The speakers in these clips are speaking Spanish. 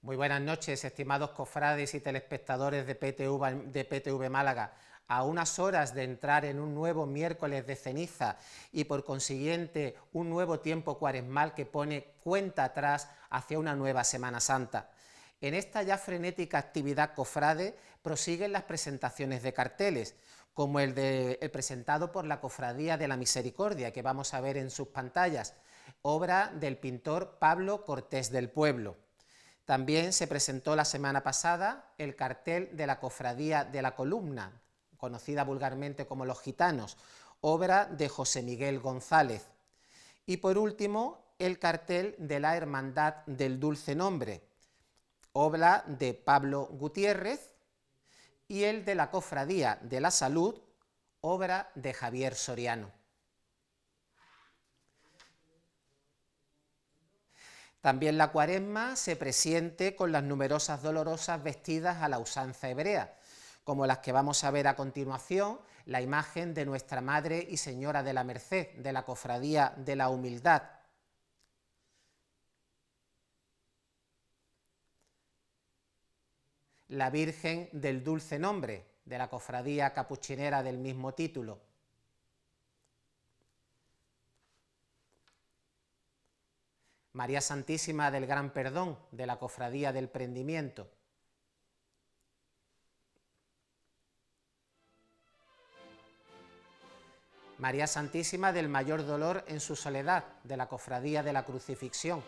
Muy buenas noches, estimados cofrades y telespectadores de PTV Málaga. A unas horas de entrar en un nuevo miércoles de ceniza y por consiguiente un nuevo tiempo cuaresmal que pone cuenta atrás hacia una nueva Semana Santa. En esta ya frenética actividad cofrade prosiguen las presentaciones de carteles, como el presentado por la Cofradía de la Misericordia, que vamos a ver en sus pantallas, obra del pintor Pablo Cortés del Pueblo. También se presentó la semana pasada el cartel de la Cofradía de la Columna, conocida vulgarmente como Los Gitanos, obra de José Miguel González. Y por último, el cartel de la Hermandad del Dulce Nombre, obra de Pablo Gutiérrez, y el de la Cofradía de la Salud, obra de Javier Soriano. También la Cuaresma se presiente con las numerosas dolorosas vestidas a la usanza hebrea, como las que vamos a ver a continuación, la imagen de Nuestra Madre y Señora de la Merced, de la Cofradía de la Humildad. La Virgen del Dulce Nombre, de la Cofradía Capuchinera del mismo título. María Santísima del Gran Perdón, de la Cofradía del Prendimiento. María Santísima del Mayor Dolor en su Soledad, de la Cofradía de la Crucifixión.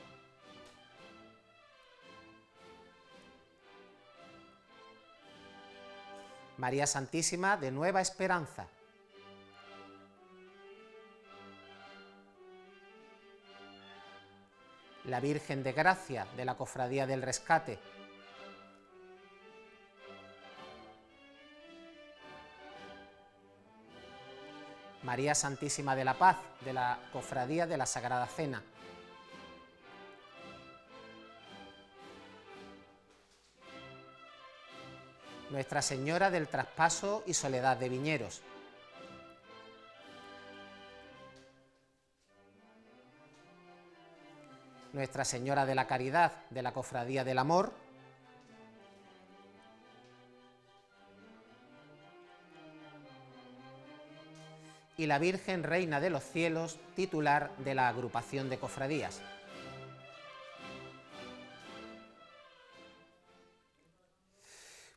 María Santísima de Nueva Esperanza. La Virgen de Gracia, de la Cofradía del Rescate. María Santísima de la Paz, de la Cofradía de la Sagrada Cena. Nuestra Señora del Traspaso y Soledad de Viñeros. Nuestra Señora de la Caridad, de la Cofradía del Amor. Y la Virgen Reina de los Cielos, titular de la agrupación de cofradías.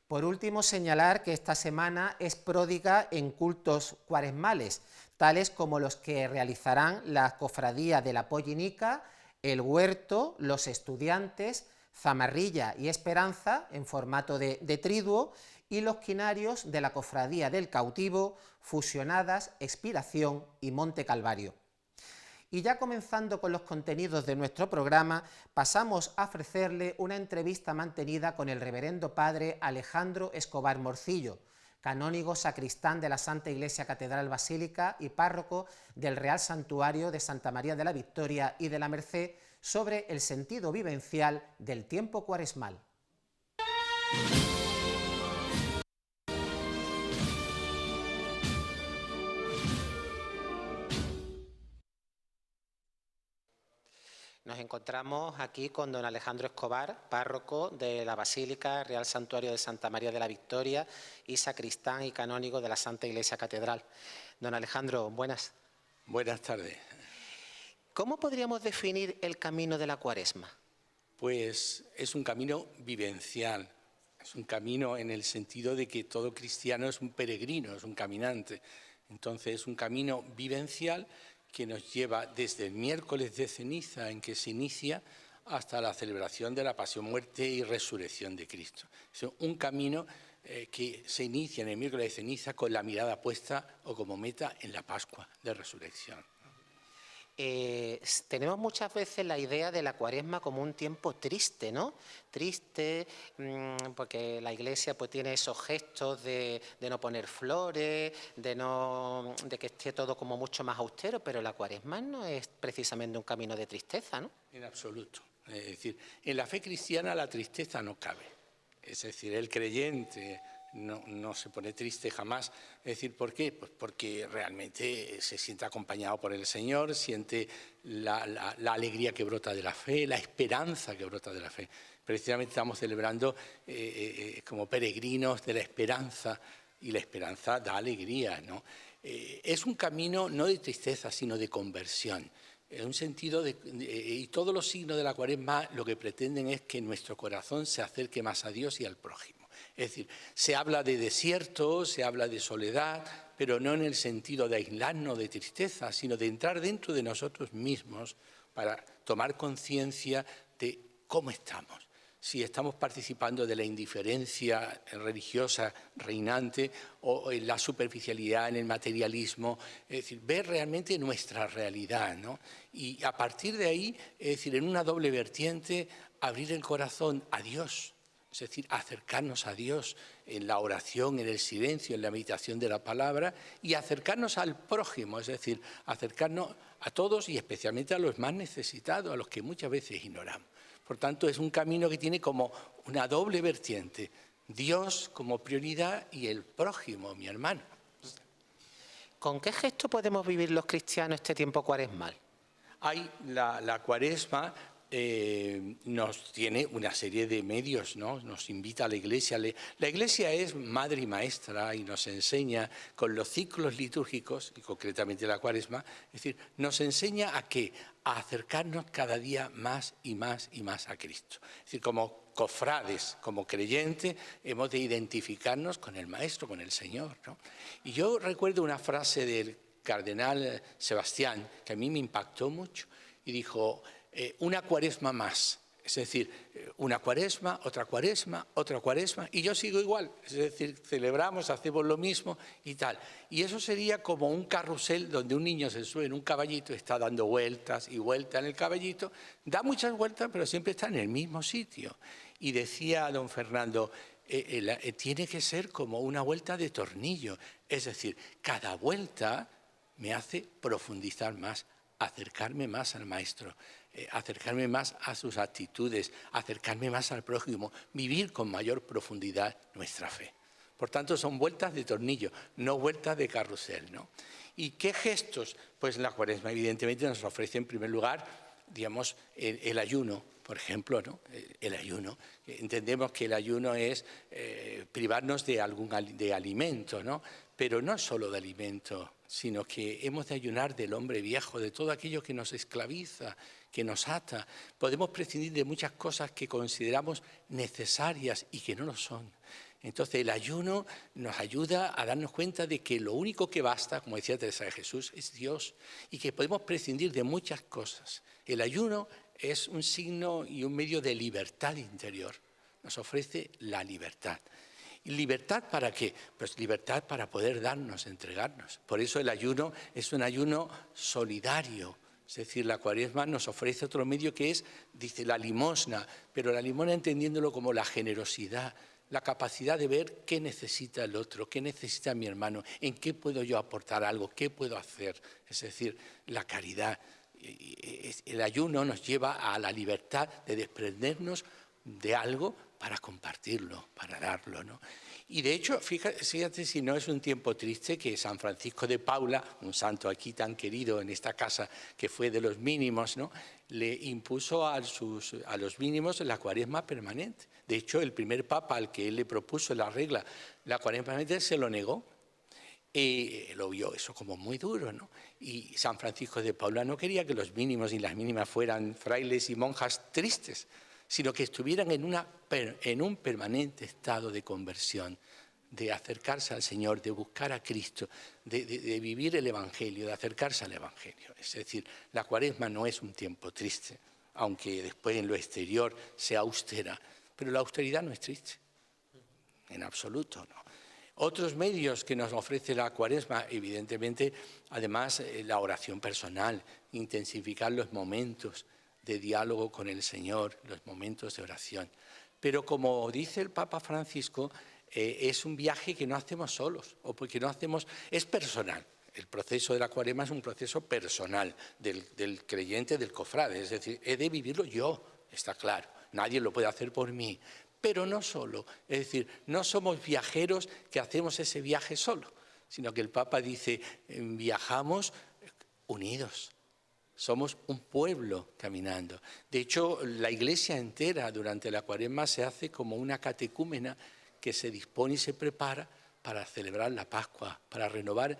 Por último, señalar que esta semana es pródiga en cultos cuaresmales, tales como los que realizarán la Cofradía de la Pollinica, el Huerto, los Estudiantes, Zamarrilla y Esperanza, en formato de triduo, y los quinarios de la Cofradía del Cautivo, Fusionadas, Expiración y Monte Calvario. Y ya comenzando con los contenidos de nuestro programa, pasamos a ofrecerle una entrevista mantenida con el reverendo padre Alejandro Escobar Morcillo, canónigo sacristán de la Santa Iglesia Catedral Basílica y párroco del Real Santuario de Santa María de la Victoria y de la Merced, sobre el sentido vivencial del tiempo cuaresmal. Nos encontramos aquí con don Alejandro Escobar, párroco de la Basílica, Real Santuario de Santa María de la Victoria y sacristán y canónigo de la Santa Iglesia Catedral. Don Alejandro, buenas. Buenas tardes. ¿Cómo podríamos definir el camino de la Cuaresma? Pues es un camino vivencial, es un camino en el sentido de que todo cristiano es un peregrino, es un caminante. Entonces es un camino vivencial que nos lleva desde el miércoles de ceniza en que se inicia hasta la celebración de la pasión, muerte y resurrección de Cristo. Es un camino que se inicia en el miércoles de ceniza con la mirada puesta o como meta en la Pascua de Resurrección. Tenemos muchas veces la idea de la Cuaresma como un tiempo triste, ¿no? Triste, porque la Iglesia pues tiene esos gestos de no poner flores, de que esté todo como mucho más austero, pero la Cuaresma no es precisamente un camino de tristeza, ¿no? En absoluto. Es decir, en la fe cristiana la tristeza no cabe. Es decir, el creyente no se pone triste jamás. Es decir, ¿por qué? Pues porque realmente se siente acompañado por el Señor, siente la alegría que brota de la fe, la esperanza que brota de la fe. Precisamente estamos celebrando como peregrinos de la esperanza, y la esperanza da alegría, ¿no? Es un camino no de tristeza, sino de conversión. En un sentido y todos los signos de la Cuaresma lo que pretenden es que nuestro corazón se acerque más a Dios y al prójimo. Es decir, se habla de desierto, se habla de soledad, pero no en el sentido de aislarnos de tristeza, sino de entrar dentro de nosotros mismos para tomar conciencia de cómo estamos. Si estamos participando de la indiferencia religiosa reinante o en la superficialidad, en el materialismo, es decir, ver realmente nuestra realidad, ¿no? Y a partir de ahí, es decir, en una doble vertiente, abrir el corazón a Dios, es decir, acercarnos a Dios en la oración, en el silencio, en la meditación de la palabra, y acercarnos al prójimo, es decir, acercarnos a todos y especialmente a los más necesitados, a los que muchas veces ignoramos. Por tanto, es un camino que tiene como una doble vertiente, Dios como prioridad y el prójimo, mi hermano. ¿Con qué gesto podemos vivir los cristianos este tiempo cuaresmal? Hay la Cuaresma nos tiene una serie de medios, ¿no? Nos invita a la Iglesia. La Iglesia es madre y maestra y nos enseña con los ciclos litúrgicos, y concretamente la Cuaresma, es decir, nos enseña a ¿qué? A acercarnos cada día más y más y más a Cristo. Es decir, como cofrades, como creyentes, hemos de identificarnos con el Maestro, con el Señor, ¿no? Y yo recuerdo una frase del cardenal Sebastián que a mí me impactó mucho y dijo: una Cuaresma más, es decir, una Cuaresma, otra Cuaresma, y yo sigo igual, es decir, celebramos, hacemos lo mismo y tal. Y eso sería como un carrusel donde un niño se sube en un caballito, está dando vueltas y vueltas en el caballito, da muchas vueltas, pero siempre está en el mismo sitio. Y decía don Fernando, tiene que ser como una vuelta de tornillo, es decir, cada vuelta me hace profundizar más, acercarme más al Maestro, acercarme más a sus actitudes, acercarme más al prójimo, vivir con mayor profundidad nuestra fe. Por tanto, son vueltas de tornillo, no vueltas de carrusel, ¿no? ¿Y qué gestos? Pues la Cuaresma evidentemente nos ofrece en primer lugar, digamos, el ayuno, por ejemplo, ¿no? El ayuno. Entendemos que el ayuno es privarnos de alimento, ¿no? Pero no solo de alimento, sino que hemos de ayunar del hombre viejo, de todo aquello que nos esclaviza, que nos ata. Podemos prescindir de muchas cosas que consideramos necesarias y que no lo son. Entonces el ayuno nos ayuda a darnos cuenta de que lo único que basta, como decía Teresa de Jesús, es Dios, y que podemos prescindir de muchas cosas. El ayuno es un signo y un medio de libertad interior. Nos ofrece la libertad. ¿Y libertad para qué? Pues libertad para poder darnos, entregarnos. Por eso el ayuno es un ayuno solidario. Es decir, la Cuaresma nos ofrece otro medio que es, dice, la limosna, pero la limosna entendiéndolo como la generosidad, la capacidad de ver qué necesita el otro, qué necesita mi hermano, en qué puedo yo aportar algo, qué puedo hacer. Es decir, la caridad. El ayuno nos lleva a la libertad de desprendernos de algo para compartirlo, para darlo, ¿no? Y de hecho, fíjate si no es un tiempo triste que San Francisco de Paula, un santo aquí tan querido en esta casa, que fue de los mínimos, ¿no?, le impuso a los mínimos la Cuaresma permanente. De hecho, el primer papa al que él le propuso la regla, la Cuaresma permanente, se lo negó. Lo vio eso como muy duro, ¿no? Y San Francisco de Paula no quería que los mínimos y las mínimas fueran frailes y monjas tristes, sino que estuvieran en un permanente estado de conversión, de acercarse al Señor, de buscar a Cristo, de vivir el Evangelio, de acercarse al Evangelio. Es decir, la Cuaresma no es un tiempo triste, aunque después en lo exterior sea austera, pero la austeridad no es triste, en absoluto, ¿no? Otros medios que nos ofrece la Cuaresma, evidentemente, además la oración personal, intensificar los momentos de diálogo con el Señor, los momentos de oración. Pero como dice el Papa Francisco, es un viaje que no hacemos solos, o porque no hacemos, es personal. El proceso de la Cuaresma es un proceso personal del creyente, del cofrade, es decir, he de vivirlo yo, está claro, nadie lo puede hacer por mí. pero no solo. Es decir, no somos viajeros que hacemos ese viaje solo, sino que el Papa dice, viajamos unidos. Somos un pueblo caminando. De hecho, la Iglesia entera durante la Cuaresma se hace como una catecúmena que se dispone y se prepara para celebrar la Pascua, para renovar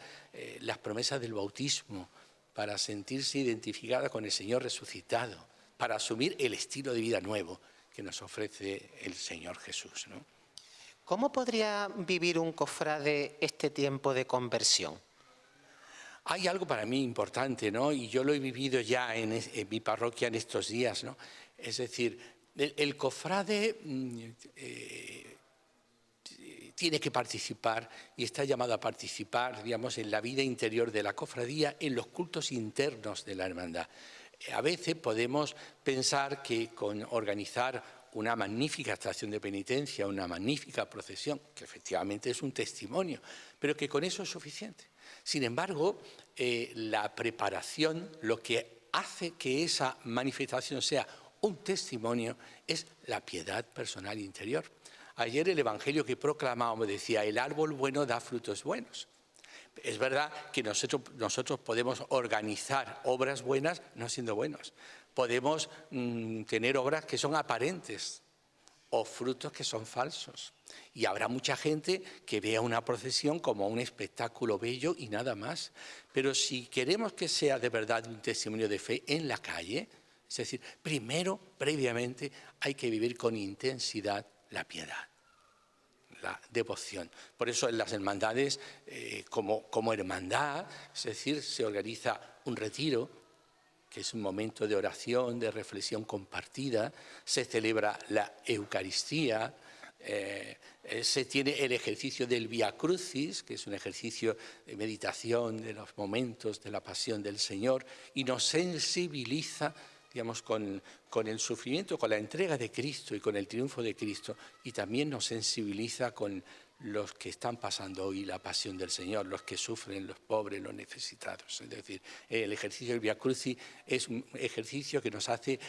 las promesas del bautismo, para sentirse identificada con el Señor resucitado, para asumir el estilo de vida nuevo que nos ofrece el Señor Jesús, ¿no? ¿Cómo podría vivir un cofrade este tiempo de conversión? Hay algo para mí importante, ¿no? Y yo lo he vivido ya en mi parroquia en estos días, ¿no? Es decir, el cofrade tiene que participar y está llamado a participar, digamos, en la vida interior de la cofradía, en los cultos internos de la hermandad. A veces podemos pensar que con organizar una magnífica estación de penitencia, una magnífica procesión, que efectivamente es un testimonio, pero que con eso es suficiente. Sin embargo, la preparación, lo que hace que esa manifestación sea un testimonio, es la piedad personal interior. Ayer el Evangelio que proclamábamos decía, el árbol bueno da frutos buenos. Es verdad que nosotros podemos organizar obras buenas no siendo buenos. Podemos tener obras que son aparentes o frutos que son falsos. Y habrá mucha gente que vea una procesión como un espectáculo bello y nada más. Pero si queremos que sea de verdad un testimonio de fe en la calle, es decir, primero, previamente, hay que vivir con intensidad la piedad, la devoción. Por eso en las hermandades, como hermandad, es decir, se organiza un retiro, que es un momento de oración, de reflexión compartida, se celebra la Eucaristía, se tiene el ejercicio del Vía Crucis, que es un ejercicio de meditación de los momentos de la pasión del Señor, y nos sensibiliza, digamos, con el sufrimiento, con la entrega de Cristo y con el triunfo de Cristo, y también nos sensibiliza con los que están pasando hoy la pasión del Señor, los que sufren, los pobres, los necesitados. Es decir, el ejercicio del Vía Crucis es un ejercicio que nos hace,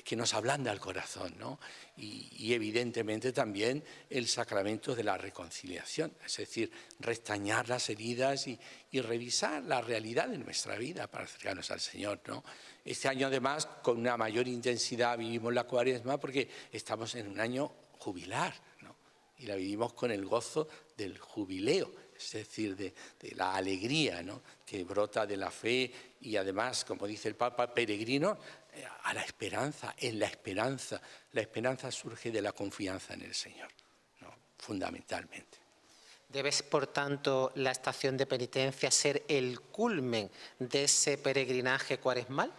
que nos ablanda el corazón, ¿no? Y evidentemente también el sacramento de la reconciliación, es decir, restañar las heridas y revisar la realidad de nuestra vida para acercarnos al Señor, ¿no? Este año además con una mayor intensidad vivimos la Cuaresma porque estamos en un año jubilar, ¿no? Y la vivimos con el gozo del jubileo, es decir, de la alegría, ¿no?, que brota de la fe y además, como dice el Papa, peregrino a la esperanza, en la esperanza. La esperanza surge de la confianza en el Señor, ¿no?, fundamentalmente. ¿Debe, por tanto, la estación de penitencia ser el culmen de ese peregrinaje cuaresmal?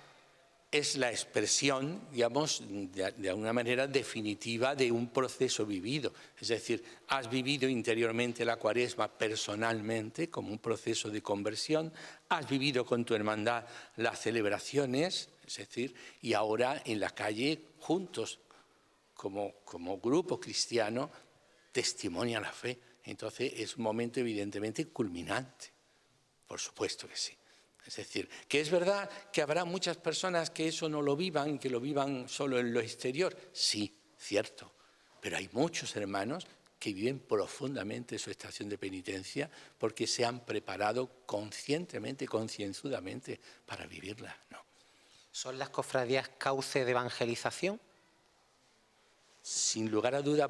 Es la expresión, digamos, de alguna manera definitiva de un proceso vivido. Es decir, has vivido interiormente la Cuaresma personalmente como un proceso de conversión, has vivido con tu hermandad las celebraciones, es decir, y ahora en la calle juntos, como grupo cristiano, testimonia la fe. Entonces es un momento evidentemente culminante, por supuesto que sí. Es decir, que es verdad que habrá muchas personas que eso no lo vivan, que lo vivan solo en lo exterior. Sí, cierto, pero hay muchos hermanos que viven profundamente su estación de penitencia porque se han preparado conscientemente, concienzudamente para vivirla, ¿no? ¿Son las cofradías cauce de evangelización? Sin lugar a duda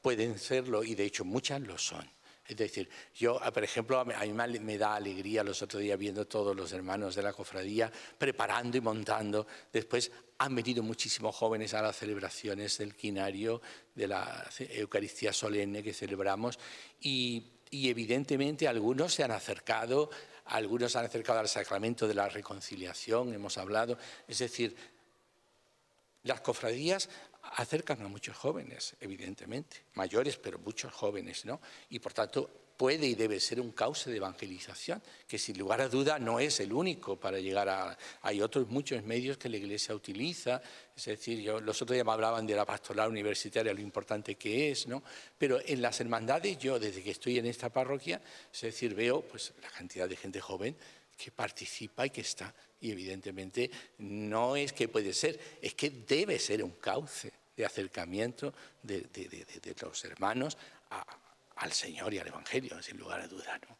pueden serlo y de hecho muchas lo son. Es decir, yo, por ejemplo, a mí me da alegría los otros días viendo todos los hermanos de la cofradía preparando y montando. Después han venido muchísimos jóvenes a las celebraciones del quinario, de la Eucaristía solemne que celebramos y evidentemente algunos se han acercado, al sacramento de la reconciliación, hemos hablado. Es decir, las cofradías acercan a muchos jóvenes, evidentemente, mayores, pero muchos jóvenes, ¿no? Y por tanto puede y debe ser un cauce de evangelización, que sin lugar a duda no es el único para llegar a... Hay otros muchos medios que la Iglesia utiliza, es decir, los otros días me hablaban de la pastoral universitaria, lo importante que es, ¿no? Pero en las hermandades, yo desde que estoy en esta parroquia, es decir, veo pues la cantidad de gente joven que participa y que está. Y evidentemente no es que puede ser, es que debe ser un cauce de de acercamiento de los hermanos al Señor y al Evangelio, sin lugar a dudas, ¿no?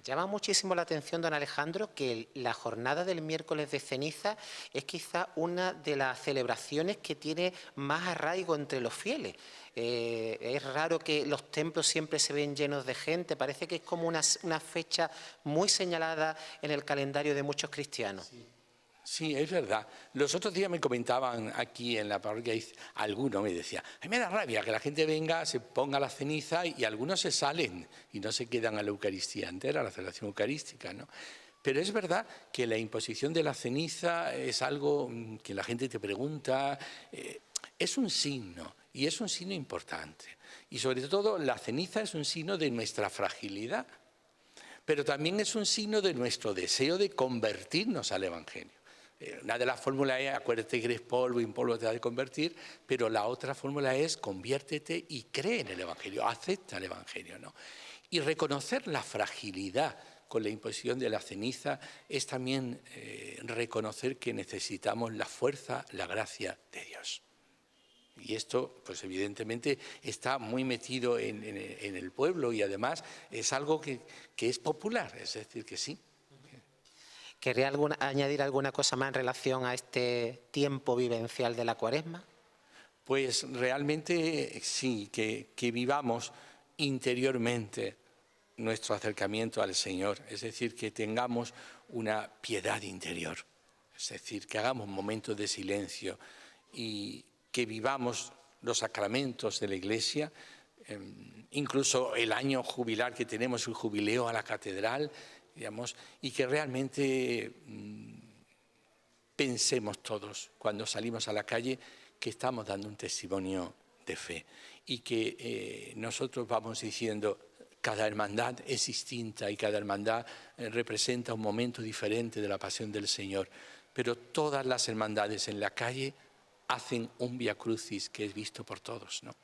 Llama muchísimo la atención, don Alejandro, que la jornada del miércoles de ceniza es quizá una de las celebraciones que tiene más arraigo entre los fieles. Es raro que los templos siempre se ven llenos de gente, parece que es como una fecha muy señalada en el calendario de muchos cristianos. Sí, es verdad. Los otros días me comentaban aquí en la parroquia, alguno me decía, a mí me da rabia que la gente venga, se ponga la ceniza y algunos se salen y no se quedan a la Eucaristía entera, a la celebración eucarística, ¿no? Pero es verdad que la imposición de la ceniza es algo que la gente te pregunta, es un signo y es un signo importante. Y sobre todo la ceniza es un signo de nuestra fragilidad, pero también es un signo de nuestro deseo de convertirnos al Evangelio. Una de las fórmulas es, acuérdate que eres polvo y en polvo te has de convertir, pero la otra fórmula es, conviértete y cree en el Evangelio, acepta el Evangelio, ¿no? Y reconocer la fragilidad con la imposición de la ceniza es también reconocer que necesitamos la fuerza, la gracia de Dios. Y esto, pues evidentemente, está muy metido en el pueblo y además es algo que es popular, es decir, que sí. ¿Querría añadir alguna cosa más en relación a este tiempo vivencial de la Cuaresma? Pues realmente sí, que vivamos interiormente nuestro acercamiento al Señor, es decir, que tengamos una piedad interior, es decir, que hagamos momentos de silencio y que vivamos los sacramentos de la Iglesia, incluso el año jubilar que tenemos, el jubileo a la catedral, digamos, y que realmente pensemos todos cuando salimos a la calle que estamos dando un testimonio de fe y que nosotros vamos diciendo cada hermandad es distinta y cada hermandad representa un momento diferente de la pasión del Señor, pero todas las hermandades en la calle hacen un Vía Crucis que es visto por todos, ¿no?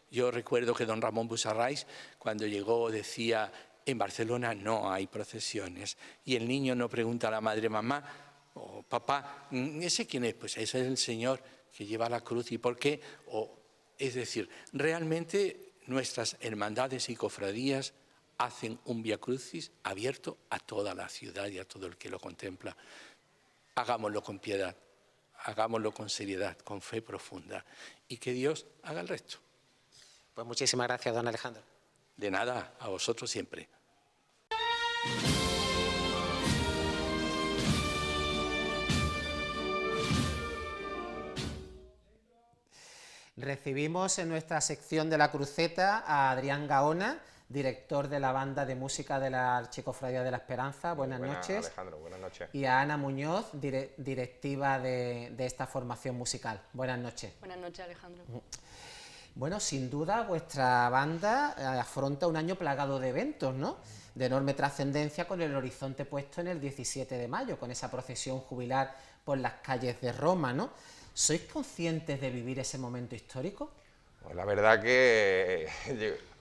Yo recuerdo que don Ramón Busarrais, cuando llegó, decía: en Barcelona no hay procesiones. Y el niño no pregunta a la madre, mamá o papá, ¿ese quién es? Pues ese es el Señor que lleva la cruz. ¿Y por qué? Es decir, realmente nuestras hermandades y cofradías hacen un Vía Crucis abierto a toda la ciudad y a todo el que lo contempla. Hagámoslo con piedad, hagámoslo con seriedad, con fe profunda y que Dios haga el resto. Pues muchísimas gracias, don Alejandro. De nada, a vosotros siempre. Recibimos en nuestra sección de la cruceta a Adrián Gaona, director de la banda de música de la Archicofradía de la Esperanza. Buenas noches. Alejandro, buenas noches. Y a Ana Muñoz, directiva de esta formación musical. Buenas noches. Buenas noches, Alejandro. Bueno, sin duda vuestra banda afronta un año plagado de eventos, ¿no? De enorme trascendencia, con el horizonte puesto en el 17 de mayo, con esa procesión jubilar por las calles de Roma, ¿no? ¿Sois conscientes de vivir ese momento histórico? Pues la verdad que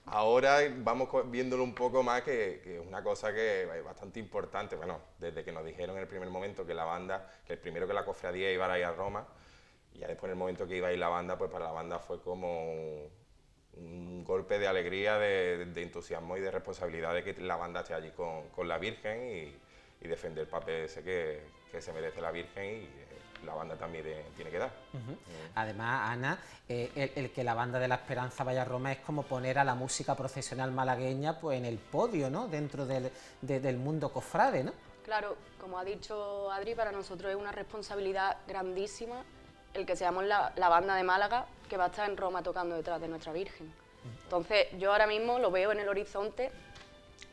ahora vamos viéndolo un poco más, que es una cosa que es bastante importante. Bueno, desde que nos dijeron en el primer momento que la banda, que el primero que la cofradía iba a ir a Roma, y ya después en el momento que iba a ir la banda, pues para la banda fue como un golpe de alegría, de entusiasmo y de responsabilidad de que la banda esté allí con la Virgen y defender el papel ese que se merece la Virgen y la banda también tiene que dar. Además, Ana, el que la banda de la Esperanza vaya a Roma es como poner a la música procesional malagueña pues en el podio, ¿no? Dentro del mundo cofrade, ¿no? Claro, como ha dicho Adri, para nosotros es una responsabilidad grandísima el que seamos la banda de Málaga que va a estar en Roma tocando detrás de nuestra Virgen. Entonces, yo ahora mismo lo veo en el horizonte,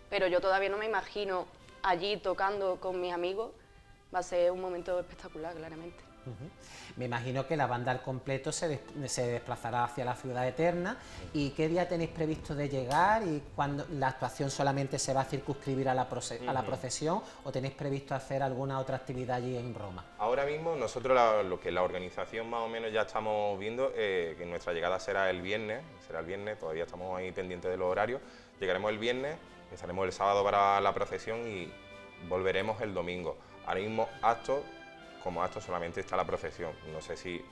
pero yo todavía no me imagino allí tocando con mis amigos. Va a ser un momento espectacular, claramente. Me imagino que la banda al completo se desplazará hacia la Ciudad Eterna. ¿Y qué día tenéis previsto de llegar? ¿Y cuándo la actuación solamente se va a circunscribir a la procesión o tenéis previsto hacer alguna otra actividad allí en Roma? Ahora mismo nosotros lo que la organización más o menos ya estamos viendo, que nuestra llegada será el viernes, todavía estamos ahí pendientes de los horarios. Llegaremos el viernes, estaremos el sábado para la procesión y volveremos el domingo. Ahora mismo como acto solamente está la procesión, no sé si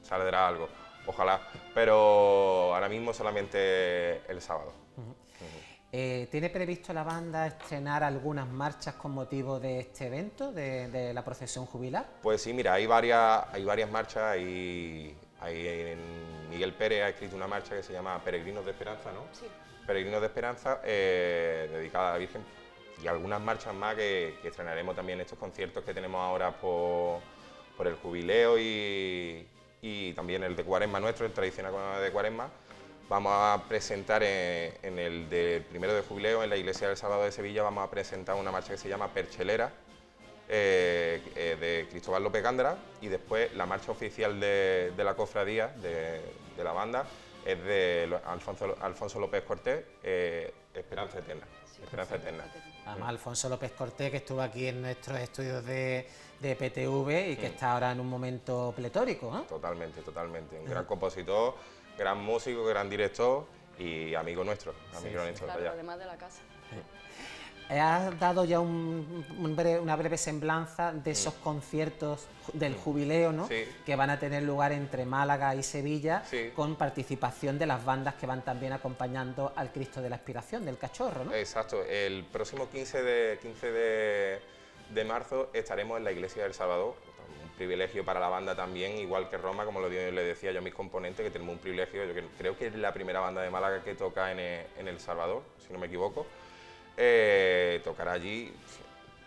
saldrá algo. ojalá, pero ahora mismo solamente el sábado. ¿Tiene previsto la banda estrenar algunas marchas con motivo de este evento, de la procesión jubilar? Pues sí, mira, hay varias marchas, hay Miguel Pérez ha escrito una marcha que se llama Peregrinos de Esperanza, ¿no? Sí. Peregrinos de Esperanza, dedicada a la Virgen, y algunas marchas más que estrenaremos también estos conciertos que tenemos ahora por el jubileo y también el de Cuaresma nuestro, el tradicional de Cuaresma. Vamos a presentar en el del 1 de jubileo, en la Iglesia del Salvador de Sevilla, vamos a presentar una marcha que se llama Perchelera, de Cristóbal López Gándara, y después la marcha oficial de la cofradía, de la banda, es de Alfonso López Cortés, Esperanza Eterna. Sí, Esperanza Eterna. Además, Alfonso López Cortés, que estuvo aquí en nuestros estudios de PTV y que está ahora en un momento pletórico, ¿no? Totalmente, totalmente. Un gran compositor, gran músico, gran director y amigo nuestro. Claro, además de la casa. Has dado ya una breve semblanza de esos conciertos del jubileo, ¿no? Sí. Que van a tener lugar entre Málaga y Sevilla, Sí. con participación de las bandas que van también acompañando al Cristo de la Aspiración, del Cachorro, ¿no? Exacto. El próximo 15 de marzo estaremos en la Iglesia del Salvador. Un privilegio para la banda también, igual que Roma, como le decía yo a mis componentes, que tenemos un privilegio. Yo creo que es la primera banda de Málaga que toca en El Salvador, si no me equivoco. Tocar allí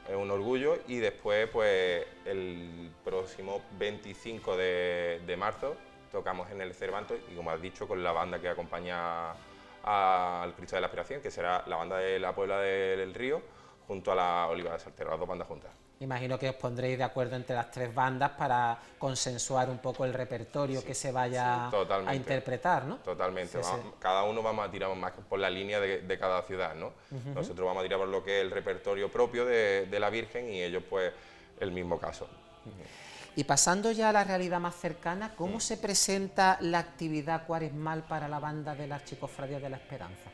es un orgullo, y después pues el próximo 25 de marzo tocamos en el Cervantes, y como has dicho, con la banda que acompaña al Cristo de la Aspiración, que será la banda de la Puebla del Río junto a la Oliva de Saltero, las dos bandas juntas. Imagino que os pondréis de acuerdo entre las tres bandas para consensuar un poco el repertorio que se vaya a interpretar, ¿no? Totalmente. Sí, sí. Cada uno vamos a tirar más por la línea de cada ciudad, ¿no? Nosotros vamos a tirar por lo que es el repertorio propio de la Virgen, y ellos pues el mismo caso. Y pasando ya a la realidad más cercana, ¿cómo se presenta la actividad cuaresmal para la banda de la Archicofradía de la Esperanza?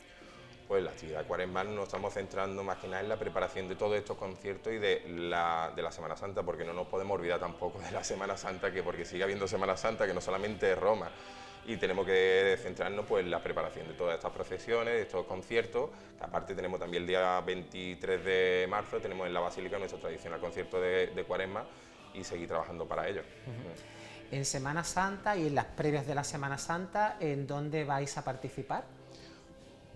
Pues la actividad cuaresmal nos estamos centrando más que nada en la preparación de todos estos conciertos y de la Semana Santa, porque no nos podemos olvidar tampoco de la Semana Santa, porque sigue habiendo Semana Santa, que no solamente es Roma, y tenemos que centrarnos pues en la preparación de todas estas procesiones, de estos conciertos, que aparte tenemos también el día 23 de marzo, tenemos en la Basílica nuestro tradicional concierto de Cuaresma, y seguir trabajando para ello. En Semana Santa y en las previas de la Semana Santa, ¿en dónde vais a participar?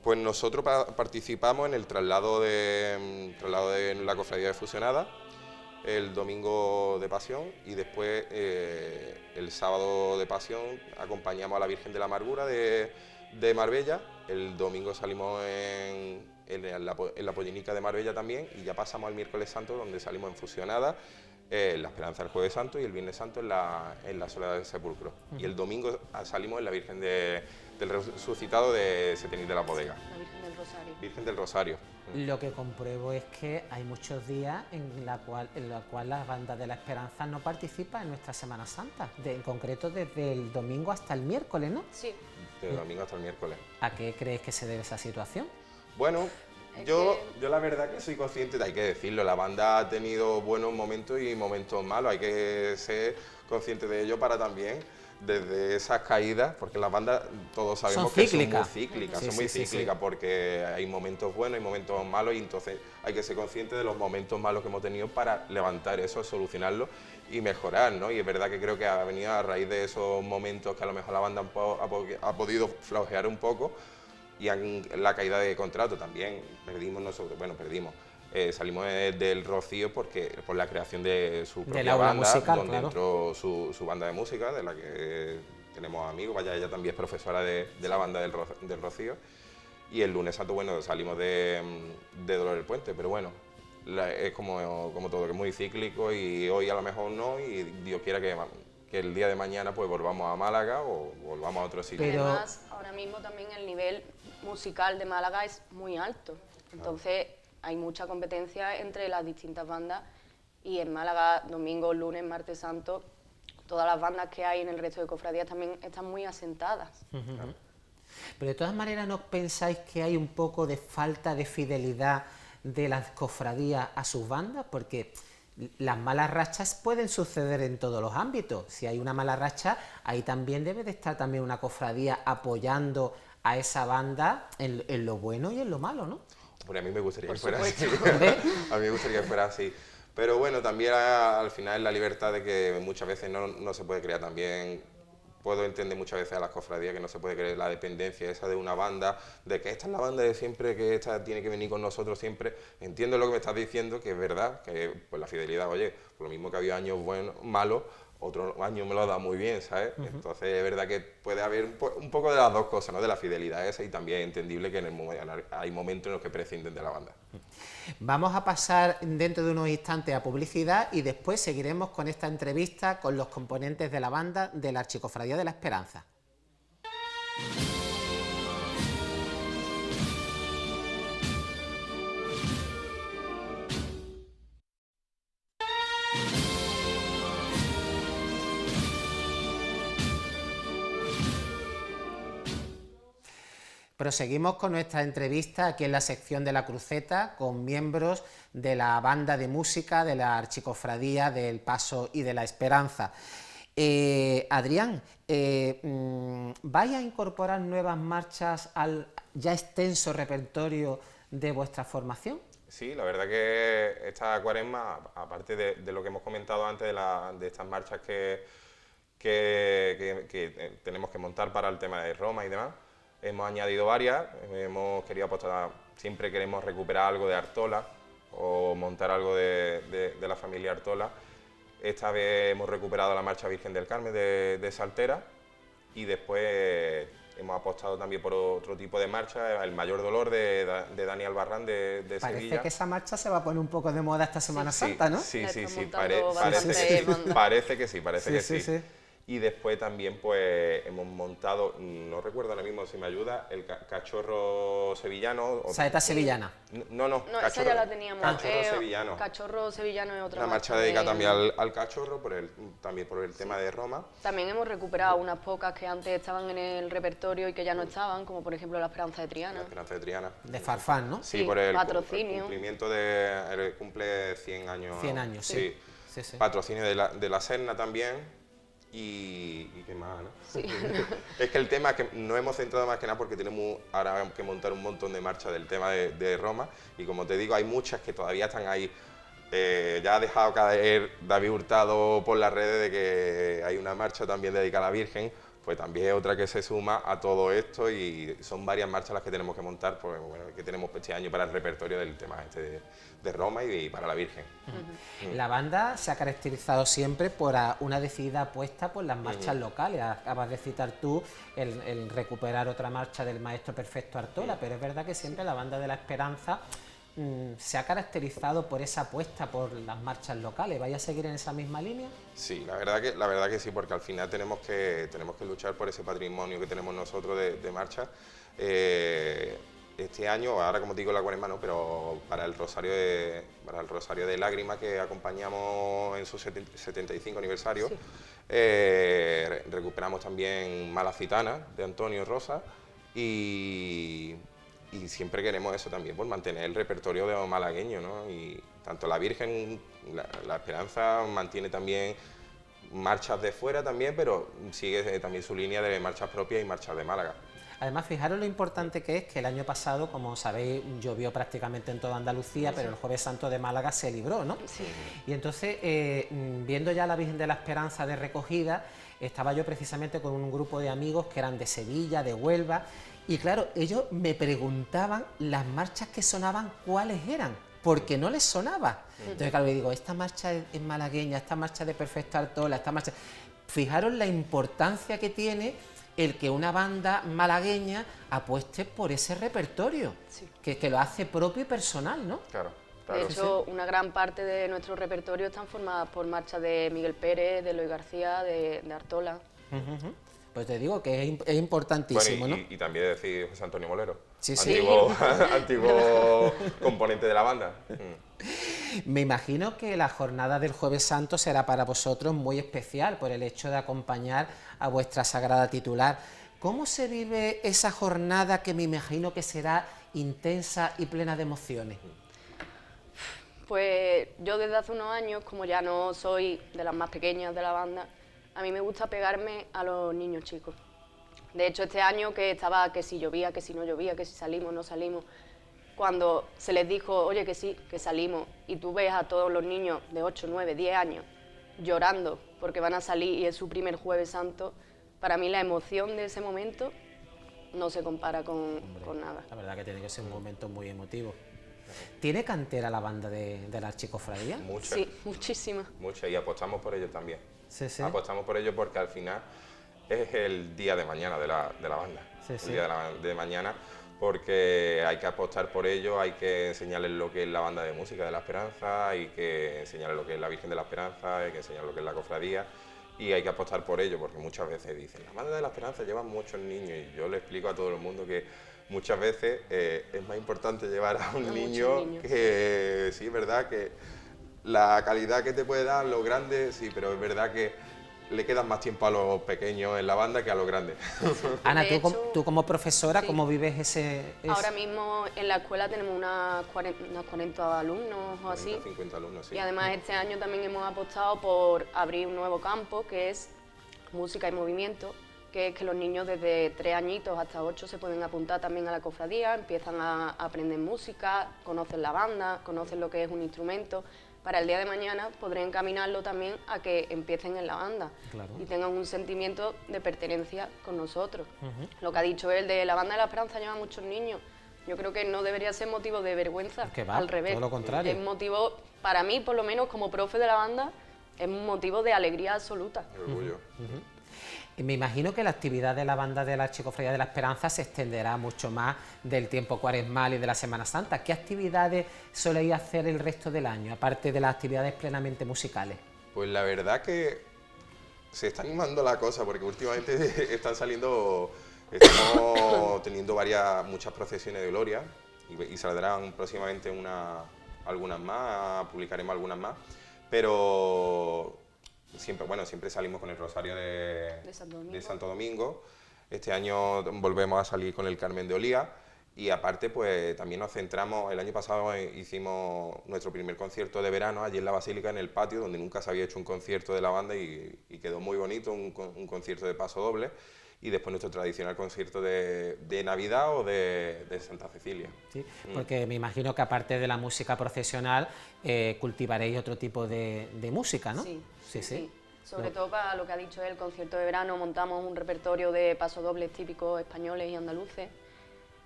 Pues nosotros participamos en el traslado de la Cofradía de Fusionada, el domingo de Pasión, y después el sábado de Pasión acompañamos a la Virgen de la Amargura de Marbella. El domingo salimos en la Pollinica de Marbella también, y ya pasamos al miércoles santo, donde salimos en Fusionada, la Esperanza el Jueves Santo, y el Viernes Santo en la Soledad del Sepulcro. Y el domingo salimos en la Virgen del Resucitado de Setenil de la Bodega. La Virgen del Rosario. Virgen del Rosario. Lo que compruebo es que hay muchos días en la cual la banda de la Esperanza no participa en nuestra Semana Santa, en concreto desde el domingo hasta el miércoles, ¿no? Sí. Desde el domingo hasta el miércoles. ¿A qué crees que se debe esa situación? Bueno, yo la verdad que soy consciente, hay que decirlo, la banda ha tenido buenos momentos y momentos malos, hay que ser consciente de ello para también, desde esas caídas, porque las bandas todos sabemos que son muy cíclicas, porque hay momentos buenos y momentos malos, y entonces hay que ser consciente de los momentos malos que hemos tenido para levantar eso, solucionarlo y mejorar, ¿no? Y es verdad que creo que ha venido a raíz de esos momentos que a lo mejor la banda ha podido flojear un poco, y la caída de contrato también, salimos del Rocío por la creación de su propia banda, musical, donde entró su banda de música, de la que tenemos amigos, ella también es profesora de la banda del Rocío, y el lunes santo, bueno, salimos de Dolor del Puente, pero bueno, es como todo, que es muy cíclico, y hoy a lo mejor no, y Dios quiera que el día de mañana pues volvamos a Málaga o volvamos a otro sitio. Además, ahora mismo también el nivel musical de Málaga es muy alto, entonces hay mucha competencia entre las distintas bandas, y en Málaga, domingo, lunes, martes santo, todas las bandas que hay en el resto de cofradías también están muy asentadas. Pero de todas maneras, ¿no pensáis que hay un poco de falta de fidelidad de las cofradías a sus bandas? Porque las malas rachas pueden suceder en todos los ámbitos. Si hay una mala racha, ahí también debe de estar también una cofradía apoyando a esa banda en lo bueno y en lo malo, ¿no? Bueno, a mí me gustaría que fuera supuesto. así. A mí me gustaría que fuera así. Pero bueno, también al final la libertad de que muchas veces no se puede crear también. Puedo entender muchas veces a las cofradías que no se puede creer la dependencia esa de una banda, de que esta es la banda de siempre, que esta tiene que venir con nosotros siempre. Entiendo lo que me estás diciendo, que es verdad, que pues la fidelidad, oye, por lo mismo que había años buenos, malos, otro año me lo ha dado muy bien, ¿sabes? Entonces es verdad que puede haber un poco de las dos cosas, ¿no? De la fidelidad esa, y también es entendible que hay momentos en los que prescinden de la banda. Vamos a pasar dentro de unos instantes a publicidad y después seguiremos con esta entrevista con los componentes de la banda de la Archicofradía de la Esperanza. Proseguimos con nuestra entrevista aquí en la sección de la Cruceta con miembros de la banda de música de la Archicofradía del Paso y de la Esperanza. Adrián, ¿vais a incorporar nuevas marchas al ya extenso repertorio de vuestra formación? Sí, la verdad que esta cuaresma, aparte de lo que hemos comentado antes de estas marchas que tenemos que montar para el tema de Roma y demás, hemos añadido varias. Hemos querido apostar, siempre queremos recuperar algo de Artola o montar algo de la familia Artola. Esta vez hemos recuperado la Marcha Virgen del Carmen de Saltera, y después hemos apostado también por otro tipo de marcha, El Mayor Dolor de Dani Albarrán de Sevilla. Parece que esa marcha se va a poner un poco de moda esta Semana Santa, ¿no? Sí, Bastante parece que sí. Sí. Y después también pues hemos montado, no recuerdo ahora mismo si me ayuda, el cachorro sevillano. Saeta sevillana. No, No, esa ya la teníamos. Cachorro sevillano. Cachorro sevillano es otra Una marcha dedicada también al cachorro, también por el tema de Roma. También hemos recuperado unas pocas que antes estaban en el repertorio y que ya no estaban, como por ejemplo La Esperanza de Triana. La Esperanza de Triana. De Farfán, ¿no? Sí, Sí, por el patrocinio. cumplimiento cumple 100 años. 100 años, sí. Patrocinio de la Serna también. Y qué más, ¿no? Sí. Es que el tema es que nos hemos centrado más que nada porque tenemos ahora que montar un montón de marchas del tema de Roma, y como te digo, hay muchas que todavía están ahí. Ya ha dejado caer David Hurtado por las redes de que hay una marcha también dedicada a la Virgen, pues también es otra que se suma a todo esto, y son varias marchas las que tenemos que montar, pues, bueno, que tenemos este año para el repertorio del tema de Roma y para la Virgen. La banda se ha caracterizado siempre por una decidida apuesta por las marchas locales. Acabas de citar tú el recuperar otra marcha del maestro Perfecto Artola, pero es verdad que siempre la banda de la Esperanza se ha caracterizado por esa apuesta por las marchas locales. ¿Vais a seguir en esa misma línea? Sí, la verdad que sí, porque al final tenemos que luchar por ese patrimonio que tenemos nosotros de marcha. Este año, ahora como te digo la cuaresma no, pero para el Rosario de Lágrimas, que acompañamos en su 75 aniversario, Sí. recuperamos también Malacitana de Antonio Rosa, y siempre queremos eso también, por mantener el repertorio de malagueño, ¿no? Y tanto la Virgen, la Esperanza mantiene también marchas de fuera también, pero sigue también su línea de marchas propias y marchas de Málaga. Además, fijaros lo importante que es que el año pasado, como sabéis, llovió prácticamente en toda Andalucía, pero el Jueves Santo de Málaga se libró, ¿no? Sí. Y entonces, viendo ya la Virgen de la Esperanza de recogida, estaba yo precisamente con un grupo de amigos que eran de Sevilla, de Huelva, y claro, ellos me preguntaban las marchas que sonaban, cuáles eran, porque no les sonaba. Entonces, claro, yo digo, esta marcha es malagueña, esta marcha de Perfecto Artola, esta marcha... Fijaros la importancia que tiene el que una banda malagueña apueste por ese repertorio, Sí. que lo hace propio y personal, ¿no? Claro. De hecho, una gran parte de nuestro repertorio están formadas por marchas de Miguel Pérez, de Eloy García, de Artola. Pues te digo que es importantísimo, Bueno, ¿no? y también decir José Antonio Molero, Sí, sí. antiguo componente de la banda. Me imagino que la jornada del Jueves Santo será para vosotros muy especial por el hecho de acompañar a vuestra sagrada titular. ¿Cómo se vive esa jornada que me imagino que será intensa y plena de emociones? Pues yo desde hace unos años, como ya no soy de las más pequeñas de la banda, a mí me gusta pegarme a los niños chicos. De hecho, este año que estaba que si llovía, que si no llovía, que si salimos, no salimos, cuando se les dijo, oye, que sí, que salimos, y tú ves a todos los niños de 8, 9, 10 años llorando porque van a salir y es su primer Jueves Santo, para mí la emoción de ese momento no se compara con nada. La verdad que tiene que ser un momento muy emotivo. ¿Tiene cantera la banda de la Archicofradía? Mucha. Sí, muchísima. Mucha, y apostamos por ello también. Sí, sí. Apostamos por ello porque al final es el día de mañana de la banda. Sí, sí. El día de mañana, porque hay que apostar por ello, hay que enseñarles lo que es la banda de música de la Esperanza, hay que enseñarles lo que es la Virgen de la Esperanza, hay que enseñarles lo que es la cofradía, y hay que apostar por ello, porque muchas veces dicen, la banda de la Esperanza lleva muchos niños, y yo le explico a todo el mundo que muchas veces es más importante llevar a un niño que, sí, es verdad que la calidad que te puede dar los grandes, sí, pero es verdad que le quedan más tiempo a los pequeños en la banda que a los grandes. Ana, De hecho, tú como profesora, sí. ¿cómo vives ese...? Ahora mismo en la escuela tenemos unos 40 alumnos o así. 50 alumnos, sí. Y además este año también hemos apostado por abrir un nuevo campo que es música y movimiento, que es que los niños desde 3 añitos hasta 8 se pueden apuntar también a la cofradía, empiezan a aprender música, conocen la banda, conocen lo que es un instrumento. Para el día de mañana podré encaminarlo también a que empiecen en la banda. Claro. Y tengan un sentimiento de pertenencia con nosotros. Lo que ha dicho él de la banda de la Esperanza lleva muchos niños. Yo creo que no debería ser motivo de vergüenza, Que va, al revés. todo lo contrario. Es motivo, para mí por lo menos como profe de la banda, es un motivo de alegría absoluta. Orgullo. Y me imagino que la actividad de la banda de la Archicofradía de la Esperanza se extenderá mucho más del tiempo cuaresmal y de la Semana Santa. ¿Qué actividades soléis hacer el resto del año, aparte de las actividades plenamente musicales? Pues la verdad que se está animando la cosa, porque últimamente estamos teniendo muchas procesiones de gloria, y saldrán próximamente algunas más, publicaremos algunas más, pero siempre salimos con el Rosario de Santo Domingo. Este año volvemos a salir con el Carmen de Olía, y aparte pues también nos centramos, el año pasado hicimos nuestro primer concierto de verano allí en la Basílica, en el patio, donde nunca se había hecho un concierto de la banda, y quedó muy bonito, un concierto de paso doble, y después nuestro tradicional concierto de Navidad o de Santa Cecilia. Sí, porque me imagino que aparte de la música procesional cultivaréis otro tipo de música, ¿no? Sí, Sí, sí. Sobre todo para lo que ha dicho él, el concierto de verano, montamos un repertorio de pasodobles típicos españoles y andaluces.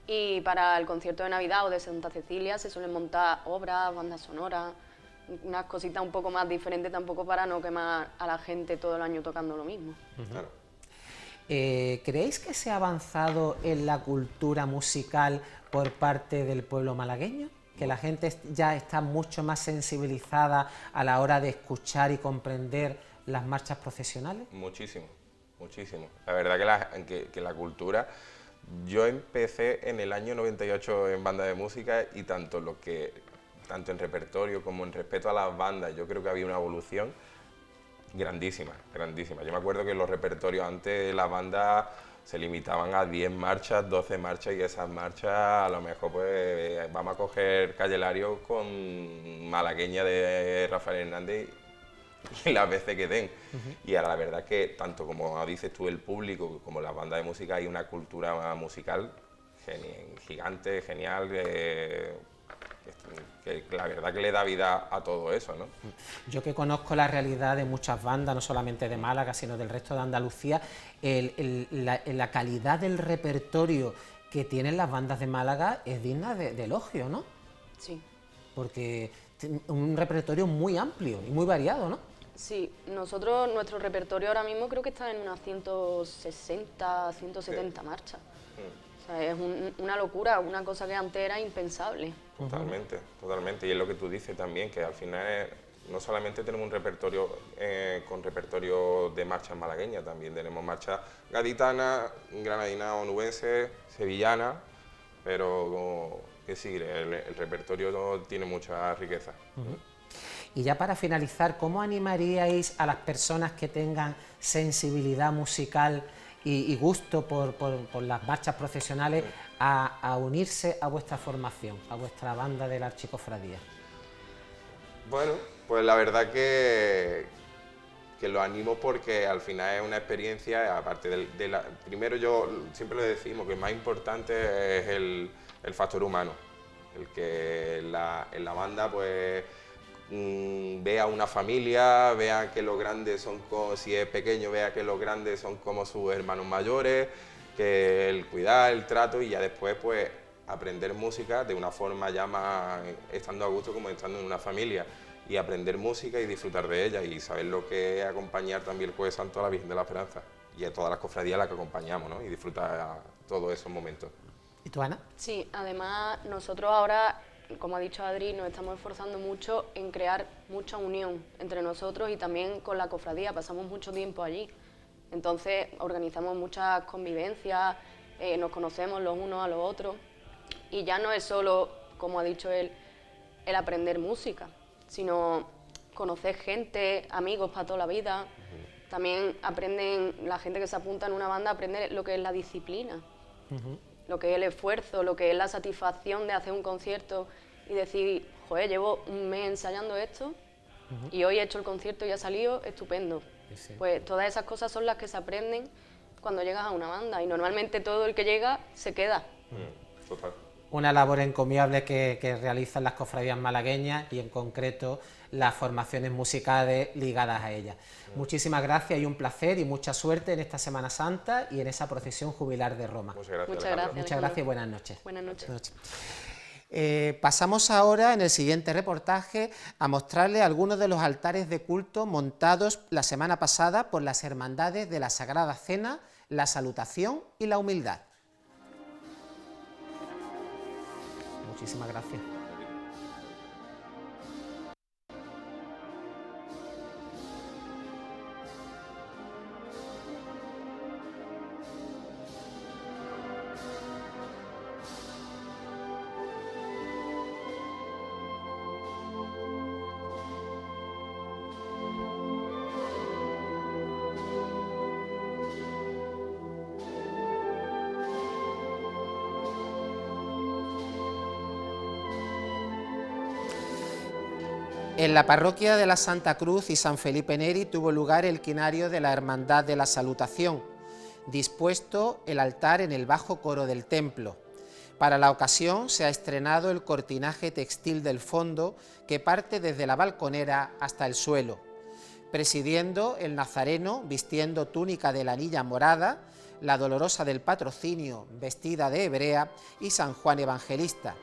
Y para el concierto de Navidad o de Santa Cecilia se suelen montar obras, bandas sonoras, unas cositas un poco más diferentes, tampoco para no quemar a la gente todo el año tocando lo mismo. Claro. ¿Creéis que se ha avanzado en la cultura musical por parte del pueblo malagueño? ¿Que la gente ya está mucho más sensibilizada a la hora de escuchar y comprender las marchas procesionales? Muchísimo, muchísimo. La verdad que la cultura... Yo empecé en el año 98 en banda de música, y tanto en repertorio como en respeto a las bandas, yo creo que había una evolución grandísima, grandísima. Yo me acuerdo que los repertorios antes las bandas se limitaban a 10 marchas, 12 marchas, y esas marchas a lo mejor pues vamos a coger Calle Lario con Malagueña de Rafael Hernández y las veces que den. Y ahora la verdad que tanto como dices tú, el público como las bandas de música, hay una cultura musical gigante, genial, que la verdad que le da vida a todo eso, ¿no? Yo que conozco la realidad de muchas bandas, no solamente de Málaga, sino del resto de Andalucía, la calidad del repertorio que tienen las bandas de Málaga es digna de elogio, ¿no? Sí. Porque un repertorio muy amplio y muy variado, ¿no? Sí, nuestro repertorio ahora mismo creo que está en unas 160, 170 marchas. O sea, es una locura, una cosa que antes era impensable. Totalmente, totalmente. Y es lo que tú dices también, que al final no solamente tenemos un repertorio con repertorio de marchas malagueñas, también tenemos marchas gaditanas, granadinas, onubenses, sevillanas, pero que sí, el repertorio tiene mucha riqueza. Y ya para finalizar, ¿cómo animaríais a las personas que tengan sensibilidad musical y gusto por las marchas procesionales a unirse a vuestra formación, a vuestra banda de la Archicofradía? Bueno, pues la verdad que lo animo porque al final es una experiencia, aparte primero yo siempre le decimos que el más importante es el factor humano, el que en la banda pues vea una familia, vea que los grandes son como, si es pequeño, vea que los grandes son como sus hermanos mayores, que el cuidar, el trato y ya después pues aprender música de una forma ya más estando a gusto como estando en una familia y aprender música y disfrutar de ella y saber lo que es acompañar también el Jueves Santo a la Virgen de la Esperanza y a todas las cofradías a las que acompañamos, ¿no? Y disfrutar todos esos momentos. ¿Y tú, Ana? Sí, además nosotros ahora, como ha dicho Adri, nos estamos esforzando mucho en crear mucha unión entre nosotros y también con la cofradía, pasamos mucho tiempo allí. Entonces organizamos muchas convivencias, nos conocemos los unos a los otros y ya no es solo, como ha dicho él, el aprender música, sino conocer gente, amigos para toda la vida. También aprenden, la gente que se apunta en una banda aprende lo que es la disciplina, lo que es el esfuerzo, lo que es la satisfacción de hacer un concierto y decir, joder, llevo un mes ensayando esto y hoy he hecho el concierto y ha salido estupendo. Sí. Pues todas esas cosas son las que se aprenden cuando llegas a una banda y normalmente todo el que llega se queda. Total. Una labor encomiable que realizan las cofradías malagueñas y en concreto las formaciones musicales ligadas a ellas. Muchísimas gracias y un placer y mucha suerte en esta Semana Santa y en esa procesión jubilar de Roma. Muchas gracias. Muchas gracias y buenas noches. Buenas noches. Pasamos ahora en el siguiente reportaje a mostrarles algunos de los altares de culto montados la semana pasada por las hermandades de la Sagrada Cena, la Salutación y la Humildad. Muchísimas gracias. En la parroquia de la Santa Cruz y San Felipe Neri tuvo lugar el quinario de la Hermandad de la Salutación, dispuesto el altar en el bajo coro del templo. Para la ocasión se ha estrenado el cortinaje textil del fondo que parte desde la balconera hasta el suelo, presidiendo el nazareno vistiendo túnica de lanilla morada, la Dolorosa del Patrocinio vestida de hebrea y San Juan Evangelista.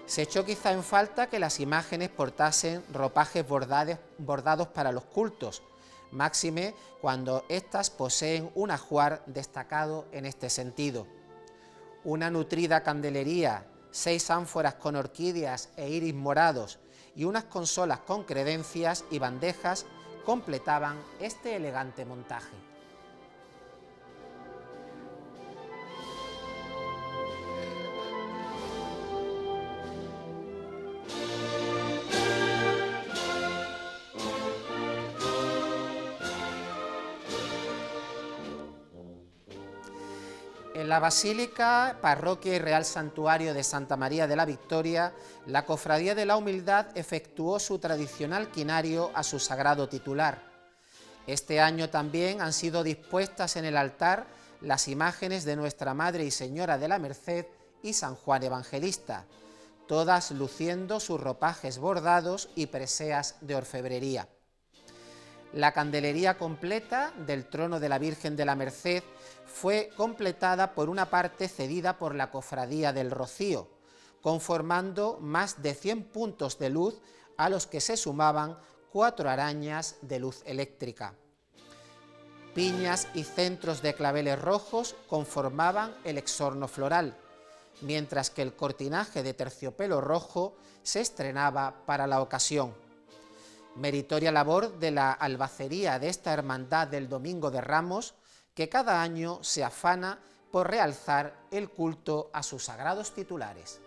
Se echó quizá en falta que las imágenes portasen ropajes bordados para los cultos, máxime cuando éstas poseen un ajuar destacado en este sentido. Una nutrida candelería, 6 ánforas con orquídeas e iris morados y unas consolas con credencias y bandejas completaban este elegante montaje. En la Basílica, Parroquia y Real Santuario de Santa María de la Victoria, la Cofradía de la Humildad efectuó su tradicional quinario a su sagrado titular. Este año también han sido dispuestas en el altar las imágenes de Nuestra Madre y Señora de la Merced y San Juan Evangelista, todas luciendo sus ropajes bordados y preseas de orfebrería. La candelería completa del trono de la Virgen de la Merced fue completada por una parte cedida por la Cofradía del Rocío, conformando más de 100 puntos de luz a los que se sumaban 4 arañas de luz eléctrica. Piñas y centros de claveles rojos conformaban el exorno floral, mientras que el cortinaje de terciopelo rojo se estrenaba para la ocasión. Meritoria labor de la albacería de esta hermandad del Domingo de Ramos, que cada año se afana por realzar el culto a sus sagrados titulares.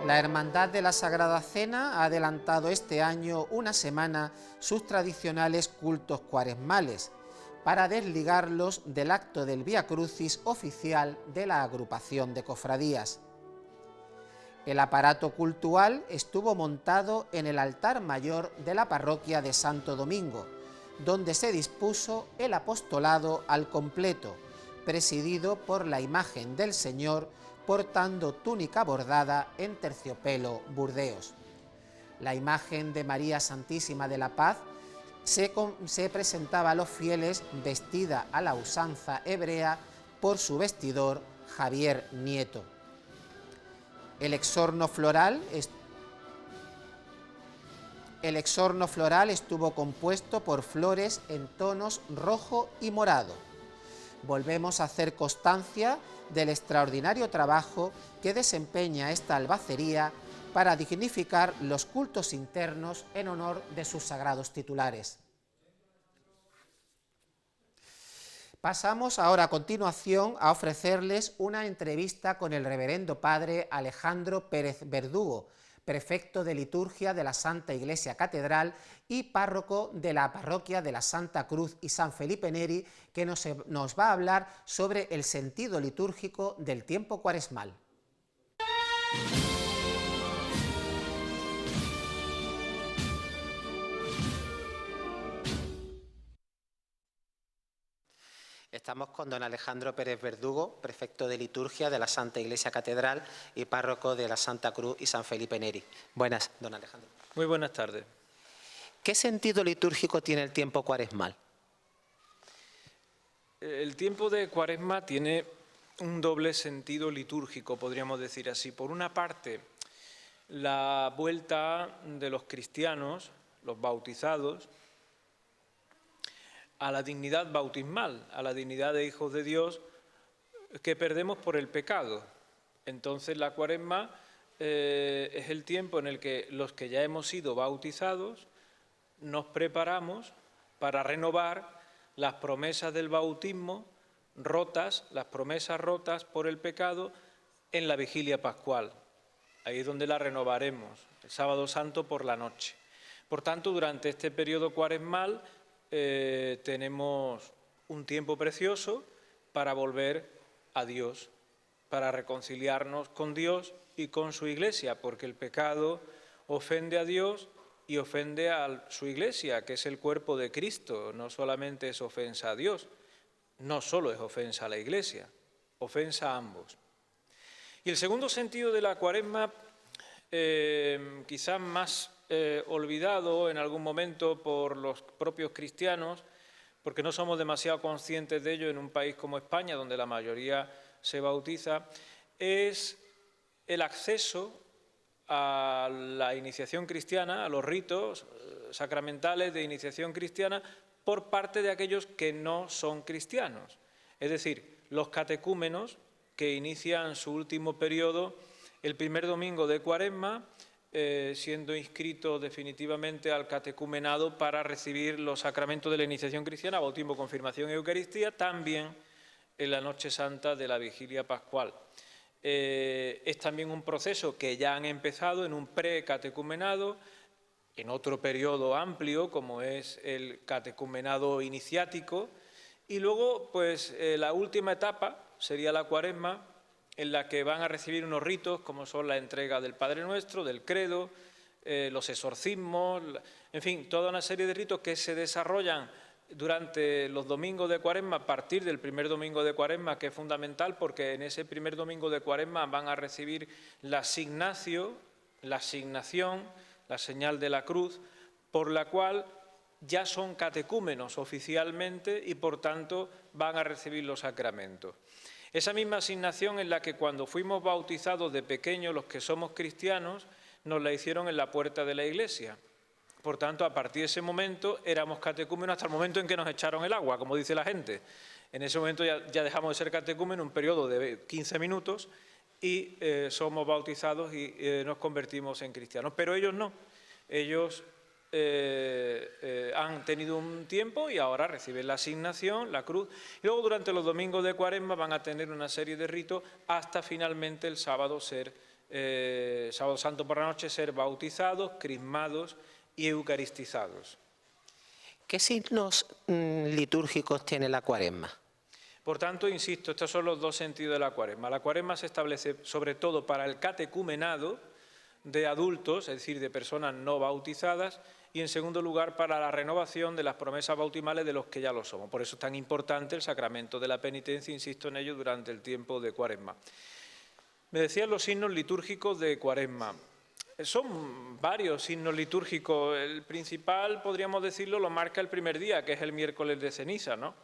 La Hermandad de la Sagrada Cena ha adelantado este año una semana sus tradicionales cultos cuaresmales, para desligarlos del acto del Vía Crucis oficial de la agrupación de cofradías. El aparato cultual estuvo montado en el altar mayor de la parroquia de Santo Domingo, donde se dispuso el apostolado al completo, presidido por la imagen del Señor portando túnica bordada en terciopelo burdeos. La imagen de María Santísima de la Paz se presentaba a los fieles vestida a la usanza hebrea por su vestidor Javier Nieto. El exorno floral estuvo compuesto por flores en tonos rojo y morado. Volvemos a hacer constancia del extraordinario trabajo que desempeña esta albacería para dignificar los cultos internos en honor de sus sagrados titulares. Pasamos ahora a continuación a ofrecerles una entrevista con el reverendo padre Alejandro Pérez Verdugo, prefecto de liturgia de la Santa Iglesia Catedral y párroco de la parroquia de la Santa Cruz y San Felipe Neri, que nos va a hablar sobre el sentido litúrgico del tiempo cuaresmal. Estamos con don Alejandro Pérez Verdugo, prefecto de liturgia de la Santa Iglesia Catedral y párroco de la Santa Cruz y San Felipe Neri. Buenas, don Alejandro. Muy buenas tardes. ¿Qué sentido litúrgico tiene el tiempo cuaresmal? El tiempo de Cuaresma tiene un doble sentido litúrgico, podríamos decir así. Por una parte, la vuelta de los cristianos, los bautizados, a la dignidad bautismal, a la dignidad de hijos de Dios que perdemos por el pecado. Entonces la Cuaresma es el tiempo en el que los que ya hemos sido bautizados nos preparamos para renovar las promesas del bautismo rotas, las promesas rotas por el pecado en la vigilia pascual. Ahí es donde la renovaremos, el sábado santo por la noche. Por tanto, durante este periodo cuaresmal tenemos un tiempo precioso para volver a Dios, para reconciliarnos con Dios y con su Iglesia, porque el pecado ofende a Dios y ofende a su Iglesia, que es el cuerpo de Cristo. No solamente es ofensa a Dios, no solo es ofensa a la Iglesia, ofensa a ambos. Y el segundo sentido de la Cuaresma, quizás más olvidado en algún momento por los propios cristianos, porque no somos demasiado conscientes de ello en un país como España, donde la mayoría se bautiza, es el acceso a la iniciación cristiana, a los ritos sacramentales de iniciación cristiana por parte de aquellos que no son cristianos. Es decir, los catecúmenos que inician su último periodo el primer domingo de Cuaresma, siendo inscritos definitivamente al catecumenado para recibir los sacramentos de la iniciación cristiana, bautismo, confirmación y Eucaristía, también en la noche santa de la vigilia pascual. Es también un proceso que ya han empezado en un precatecumenado, en otro periodo amplio como es el catecumenado iniciático, y luego pues la última etapa sería la Cuaresma, en la que van a recibir unos ritos como son la entrega del Padre Nuestro, del Credo, los exorcismos, en fin, toda una serie de ritos que se desarrollan durante los domingos de Cuaresma, a partir del primer domingo de Cuaresma, que es fundamental porque en ese primer domingo de Cuaresma van a recibir la asignación, la señal de la cruz, por la cual ya son catecúmenos oficialmente y por tanto van a recibir los sacramentos. Esa misma asignación en la que cuando fuimos bautizados de pequeños, los que somos cristianos, nos la hicieron en la puerta de la iglesia. Por tanto, a partir de ese momento éramos catecúmenos hasta el momento en que nos echaron el agua, como dice la gente. En ese momento ya dejamos de ser catecúmenos un periodo de 15 minutos y somos bautizados y nos convertimos en cristianos. Pero ellos no. Ellos han tenido un tiempo y ahora reciben la asignación, la cruz, y luego durante los domingos de Cuaresma van a tener una serie de ritos hasta finalmente el sábado ser sábado santo por la noche, ser bautizados, crismados y eucaristizados. ¿Qué signos litúrgicos tiene la Cuaresma? Por tanto, insisto, estos son los dos sentidos de la Cuaresma. La Cuaresma se establece sobre todo para el catecumenado de adultos, es decir, de personas no bautizadas, y en segundo lugar para la renovación de las promesas bautismales de los que ya lo somos. Por eso es tan importante el sacramento de la penitencia, insisto en ello, durante el tiempo de Cuaresma. Me decían los signos litúrgicos de Cuaresma. Son varios signos litúrgicos. El principal, podríamos decirlo, lo marca el primer día, que es el miércoles de ceniza, ¿no?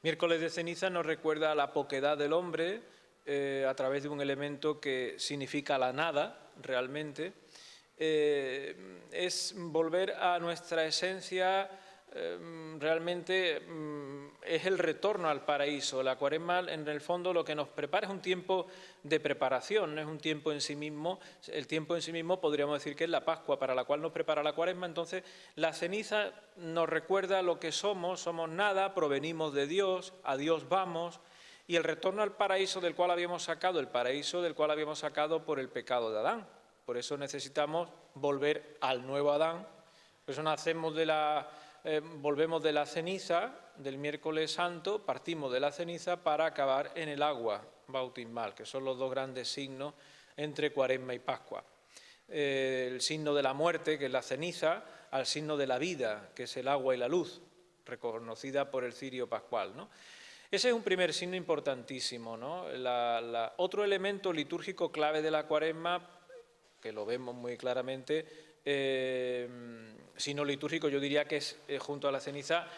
Miércoles de ceniza nos recuerda a la poquedad del hombre a través de un elemento que significa la nada, realmente. Es volver a nuestra esencia, realmente es el retorno al paraíso. La Cuaresma, en el fondo, lo que nos prepara es un tiempo de preparación, no es un tiempo en sí mismo. El tiempo en sí mismo podríamos decir que es la Pascua, para la cual nos prepara la Cuaresma. Entonces, la ceniza nos recuerda lo que somos nada, provenimos de Dios, a Dios vamos, y el retorno al paraíso del cual habíamos sacado, el paraíso del cual habíamos sacado por el pecado de Adán. Por eso necesitamos volver al nuevo Adán. Por eso volvemos de la ceniza, del miércoles santo, partimos de la ceniza para acabar en el agua bautismal, que son los dos grandes signos entre Cuaresma y Pascua. El signo de la muerte, que es la ceniza, al signo de la vida, que es el agua y la luz, reconocida por el cirio pascual, ¿no? Ese es un primer signo importantísimo, ¿no? Otro elemento litúrgico clave de la Cuaresma, que lo vemos muy claramente, signo litúrgico, yo diría que es junto a la ceniza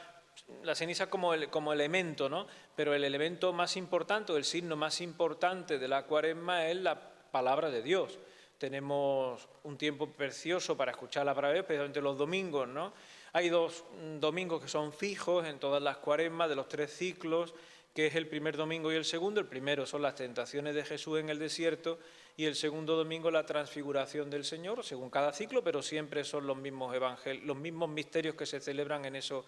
como elemento, ¿no? Pero el elemento más importante, o el signo más importante de la Cuaresma es la palabra de Dios. Tenemos un tiempo precioso para escuchar la palabra de Dios, especialmente los domingos, ¿no? Hay dos domingos que son fijos en todas las Cuaresmas de los 3 ciclos, que es el primer domingo y el segundo. El primero son las tentaciones de Jesús en el desierto y el segundo domingo la transfiguración del Señor, según cada ciclo, pero siempre son los mismos misterios que se celebran en esos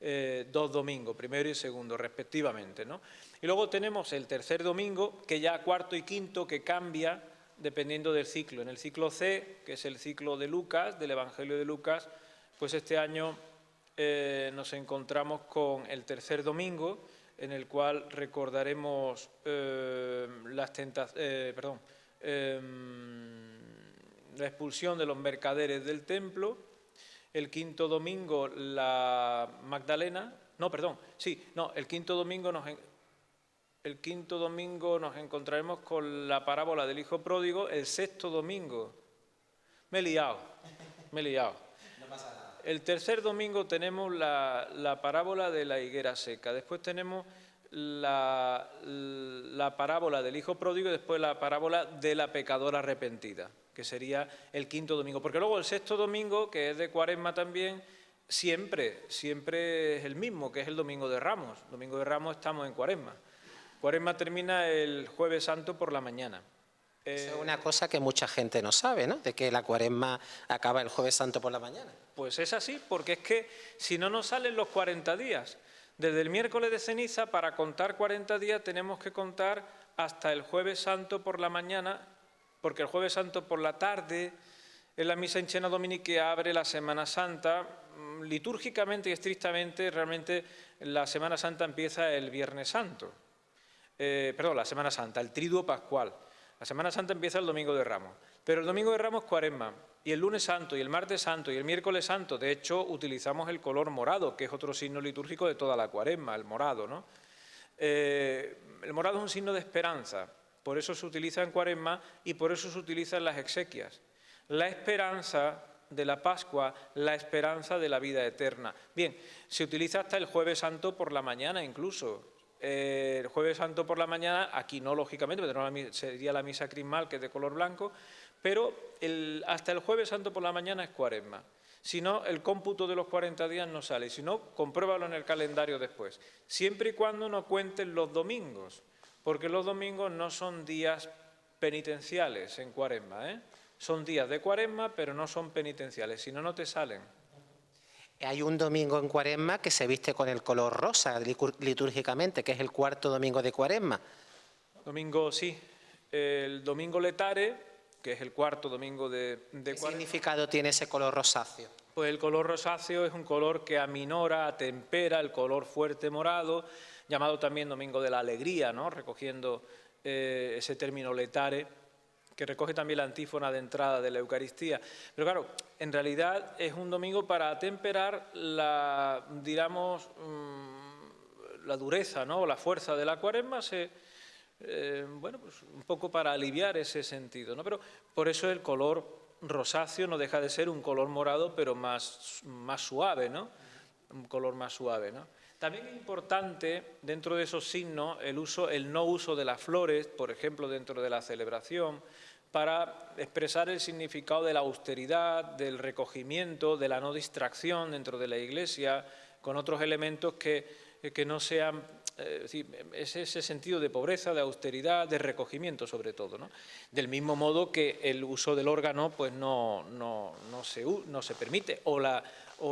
2 domingos, primero y segundo, respectivamente, ¿no? Y luego tenemos el tercer domingo, que ya cuarto y quinto, que cambia dependiendo del ciclo. En el ciclo C, que es el ciclo de Lucas, del Evangelio de Lucas, pues este año nos encontramos con el tercer domingo, en el cual recordaremos la expulsión de los mercaderes del templo. El quinto domingo el quinto domingo nos encontraremos con la parábola del hijo pródigo. El sexto domingo, me he liado. No pasa nada. El tercer domingo tenemos la parábola de la higuera seca. Después tenemos la parábola del hijo pródigo y después la parábola de la pecadora arrepentida, que sería el quinto domingo. Porque luego el sexto domingo, que es de Cuaresma también, siempre es el mismo, que es el Domingo de Ramos. Domingo de Ramos estamos en Cuaresma. Cuaresma termina el Jueves Santo por la mañana. Eso es una cosa que mucha gente no sabe, ¿no? De que la Cuaresma acaba el Jueves Santo por la mañana. Pues es así, porque es que si no nos salen los 40 días. Desde el miércoles de ceniza, para contar 40 días, tenemos que contar hasta el Jueves Santo por la mañana, porque el Jueves Santo por la tarde es la misa in cena domini que abre la Semana Santa. Litúrgicamente y estrictamente, realmente la Semana Santa empieza el Viernes Santo. La Semana Santa, el Triduo Pascual. La Semana Santa empieza el Domingo de Ramos, pero el Domingo de Ramos es Cuaresma, y el Lunes Santo, y el Martes Santo, y el Miércoles Santo. De hecho, utilizamos el color morado, que es otro signo litúrgico de toda la Cuaresma, el morado, ¿no? El morado es un signo de esperanza, por eso se utiliza en Cuaresma y por eso se utiliza en las exequias. La esperanza de la Pascua, la esperanza de la vida eterna. Bien, se utiliza hasta el Jueves Santo por la mañana incluso. El Jueves Santo por la mañana, aquí no lógicamente, porque sería la misa crismal, que es de color blanco, pero hasta el Jueves Santo por la mañana es Cuaresma. Si no, el cómputo de los 40 días no sale. Si no, compruébalo en el calendario después. Siempre y cuando no cuenten los domingos, porque los domingos no son días penitenciales en Cuaresma, ¿eh? Son días de Cuaresma, pero no son penitenciales, si no, no te salen. Hay un domingo en Cuaresma que se viste con el color rosa litúrgicamente, que es el cuarto domingo de Cuaresma. Domingo, sí. el domingo letare, que es el cuarto domingo de ¿Qué Cuaresma. significado tiene ese color rosáceo? Pues el color rosáceo es un color que aminora, atempera el color fuerte morado, llamado también domingo de la alegría, ¿no? Recogiendo ese término letare, que recoge también la antífona de entrada de la Eucaristía. Pero claro, en realidad es un domingo para atemperar la, digamos, la dureza, ¿no? O la fuerza de la Cuaresma, bueno, pues un poco para aliviar ese sentido, ¿no? Pero por eso el color rosáceo no deja de ser un color morado, pero más suave, ¿no? Un color más suave, ¿no? También es importante, dentro de esos signos, el no uso de las flores, por ejemplo, dentro de la celebración, para expresar el significado de la austeridad, del recogimiento, de la no distracción dentro de la Iglesia, con otros elementos que no sean, es ese sentido de pobreza, de austeridad, de recogimiento sobre todo, ¿no? Del mismo modo que el uso del órgano pues no se permite, o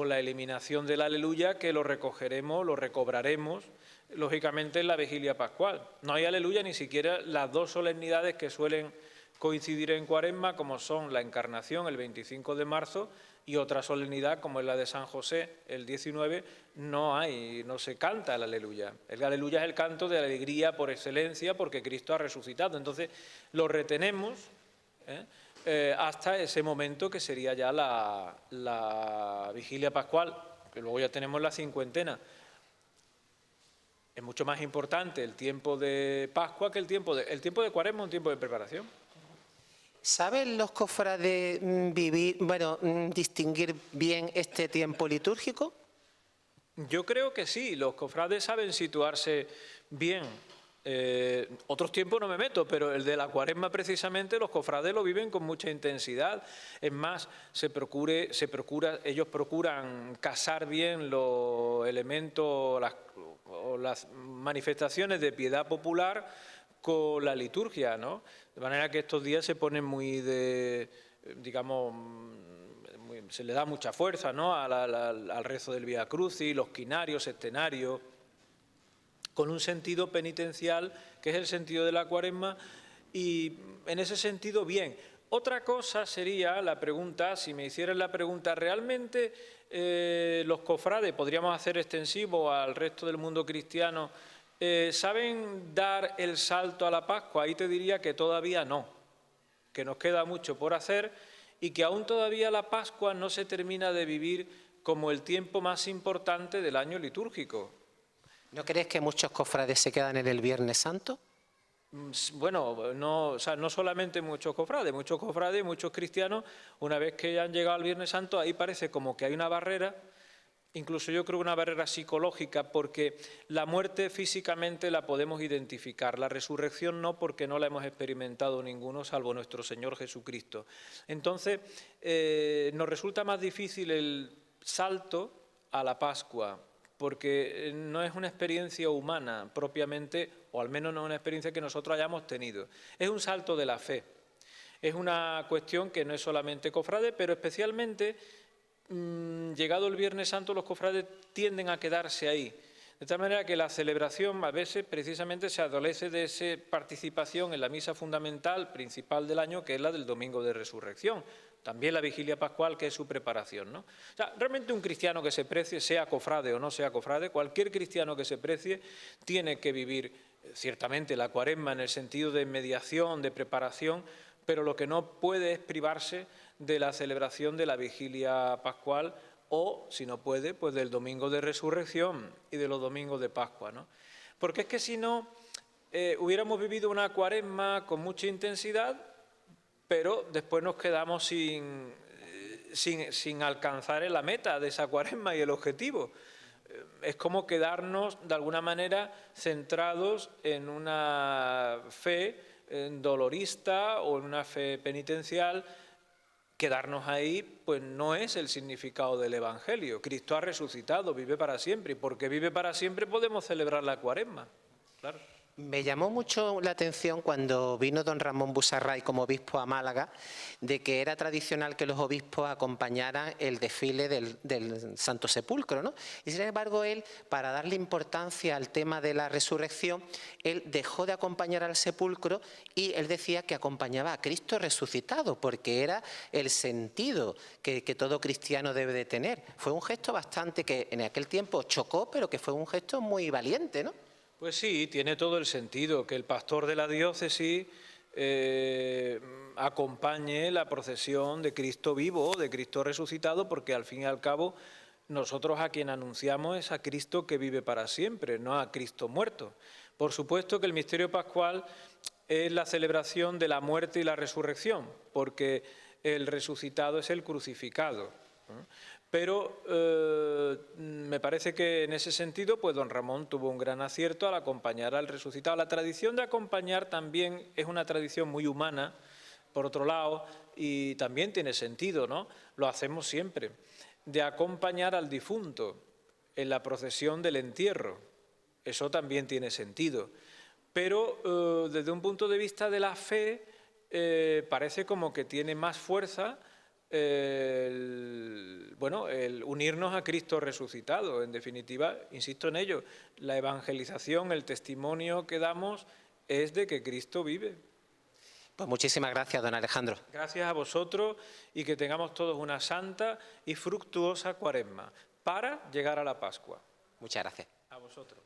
la eliminación del aleluya, que lo recogeremos, lo recobraremos, lógicamente en la vigilia pascual. No hay aleluya ni siquiera las dos solemnidades que suelen coincidir en Cuaresma, como son la Encarnación el 25 de marzo y otra solemnidad como es la de San José el 19, no se canta el aleluya. El aleluya es el canto de la alegría por excelencia porque Cristo ha resucitado. Entonces lo retenemos hasta ese momento que sería ya la vigilia pascual, que luego ya tenemos la cincuentena. Es mucho más importante el tiempo de Pascua que el tiempo de Cuaresma, un tiempo de preparación. ¿Saben los cofrades distinguir bien este tiempo litúrgico? Yo creo que sí, los cofrades saben situarse bien. Otros tiempos no me meto, pero el de la Cuaresma precisamente los cofrades lo viven con mucha intensidad. Es más, ellos procuran casar bien los elementos o las manifestaciones de piedad popular con la liturgia, ¿no? De manera que estos días se ponen se le da mucha fuerza, ¿no? al rezo del Vía Crucis, los quinarios, septenarios, con un sentido penitencial, que es el sentido de la Cuaresma, y en ese sentido, bien. Otra cosa sería la pregunta, si me hicieran la pregunta, ¿realmente los cofrades, podríamos hacer extensivo al resto del mundo cristiano, saben dar el salto a la Pascua? Ahí te diría que todavía no, que nos queda mucho por hacer y que aún todavía la Pascua no se termina de vivir como el tiempo más importante del año litúrgico. ¿No crees que muchos cofrades se quedan en el Viernes Santo? Bueno, no solamente muchos cofrades, muchos cristianos, una vez que han llegado al Viernes Santo, ahí parece como que hay una barrera. Incluso yo creo una barrera psicológica, porque la muerte físicamente la podemos identificar, la resurrección no, porque no la hemos experimentado ninguno salvo nuestro Señor Jesucristo. Entonces nos resulta más difícil el salto a la Pascua, porque no es una experiencia humana propiamente, o al menos no es una experiencia que nosotros hayamos tenido. Es un salto de la fe, es una cuestión que no es solamente cofrade, pero especialmente llegado el Viernes Santo, los cofrades tienden a quedarse ahí. De tal manera que la celebración a veces precisamente se adolece de esa participación en la misa fundamental principal del año, que es la del Domingo de Resurrección. También la vigilia pascual, que es su preparación, ¿no? O sea, realmente un cristiano que se precie, sea cofrade o no sea cofrade, cualquier cristiano que se precie tiene que vivir ciertamente la Cuaresma en el sentido de mediación, de preparación, pero lo que no puede es privarse de la celebración de la vigilia pascual o, si no puede, pues del Domingo de Resurrección y de los domingos de Pascua, ¿no? Porque es que si no, hubiéramos vivido una Cuaresma con mucha intensidad, pero después nos quedamos sin alcanzar la meta de esa Cuaresma y el objetivo. Es como quedarnos, de alguna manera, centrados en una fe dolorista o en una fe penitencial. Quedarnos ahí, pues no es el significado del Evangelio. Cristo ha resucitado, vive para siempre, y porque vive para siempre podemos celebrar la Cuaresma, claro. Me llamó mucho la atención cuando vino don Ramón Busarray como obispo a Málaga, de que era tradicional que los obispos acompañaran el desfile del Santo Sepulcro, ¿no? Y sin embargo él, para darle importancia al tema de la resurrección, él dejó de acompañar al sepulcro y él decía que acompañaba a Cristo resucitado, porque era el sentido que todo cristiano debe de tener. Fue un gesto bastante que en aquel tiempo chocó, pero que fue un gesto muy valiente, ¿no? Pues sí, tiene todo el sentido que el pastor de la diócesis acompañe la procesión de Cristo vivo, de Cristo resucitado, porque al fin y al cabo nosotros a quien anunciamos es a Cristo que vive para siempre, no a Cristo muerto. Por supuesto que el misterio pascual es la celebración de la muerte y la resurrección, porque el resucitado es el crucificado, ¿no? Pero me parece que en ese sentido, pues don Ramón tuvo un gran acierto al acompañar al resucitado. La tradición de acompañar también es una tradición muy humana, por otro lado, y también tiene sentido, ¿no? Lo hacemos siempre, de acompañar al difunto en la procesión del entierro. Eso también tiene sentido. Pero desde un punto de vista de la fe, parece como que tiene más fuerza el unirnos a Cristo resucitado. En definitiva, insisto en ello, la evangelización, el testimonio que damos es de que Cristo vive. Pues muchísimas gracias, don Alejandro. Gracias a vosotros y que tengamos todos una santa y fructuosa Cuaresma para llegar a la Pascua. Muchas gracias. A vosotros.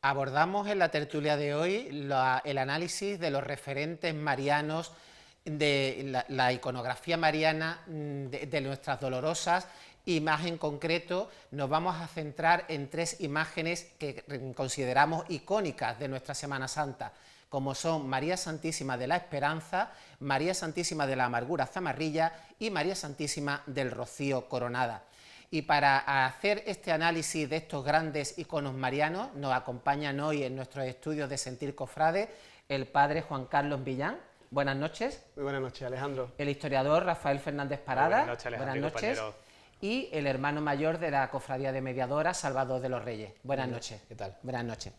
Abordamos en la tertulia de hoy el análisis de los referentes marianos, de la iconografía mariana de nuestras dolorosas, y más en concreto nos vamos a centrar en 3 imágenes que consideramos icónicas de nuestra Semana Santa, como son María Santísima de la Esperanza, María Santísima de la Amargura Zamarrilla y María Santísima del Rocío Coronada. Y para hacer este análisis de estos grandes iconos marianos nos acompañan hoy en nuestros estudios de Sentir Cofrade el padre Juan Carlos Villán. Buenas noches. Muy buenas noches, Alejandro. El historiador Rafael Fernández Parada. Buenas noches, Alejandro. Buenas noches. Y el hermano mayor de la Cofradía de Mediadora, Salvador de los Reyes. Buenas noches. ¿Qué tal? Buenas noches.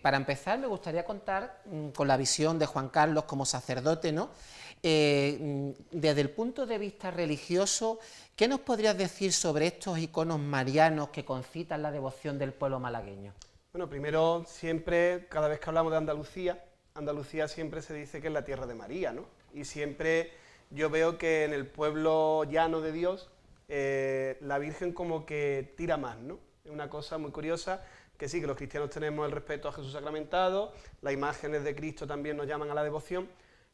Para empezar, me gustaría contar con la visión de Juan Carlos como sacerdote, ¿no? Desde el punto de vista religioso, ¿qué nos podrías decir sobre estos iconos marianos que concitan la devoción del pueblo malagueño? Bueno, primero, siempre, cada vez que hablamos de Andalucía, Andalucía siempre se dice que es la tierra de María, ¿no? Y siempre yo veo que en el pueblo llano de Dios, la Virgen como que tira más, ¿no? Es una cosa muy curiosa, que sí, que los cristianos tenemos el respeto a Jesús sacramentado, las imágenes de Cristo también nos llaman a la devoción,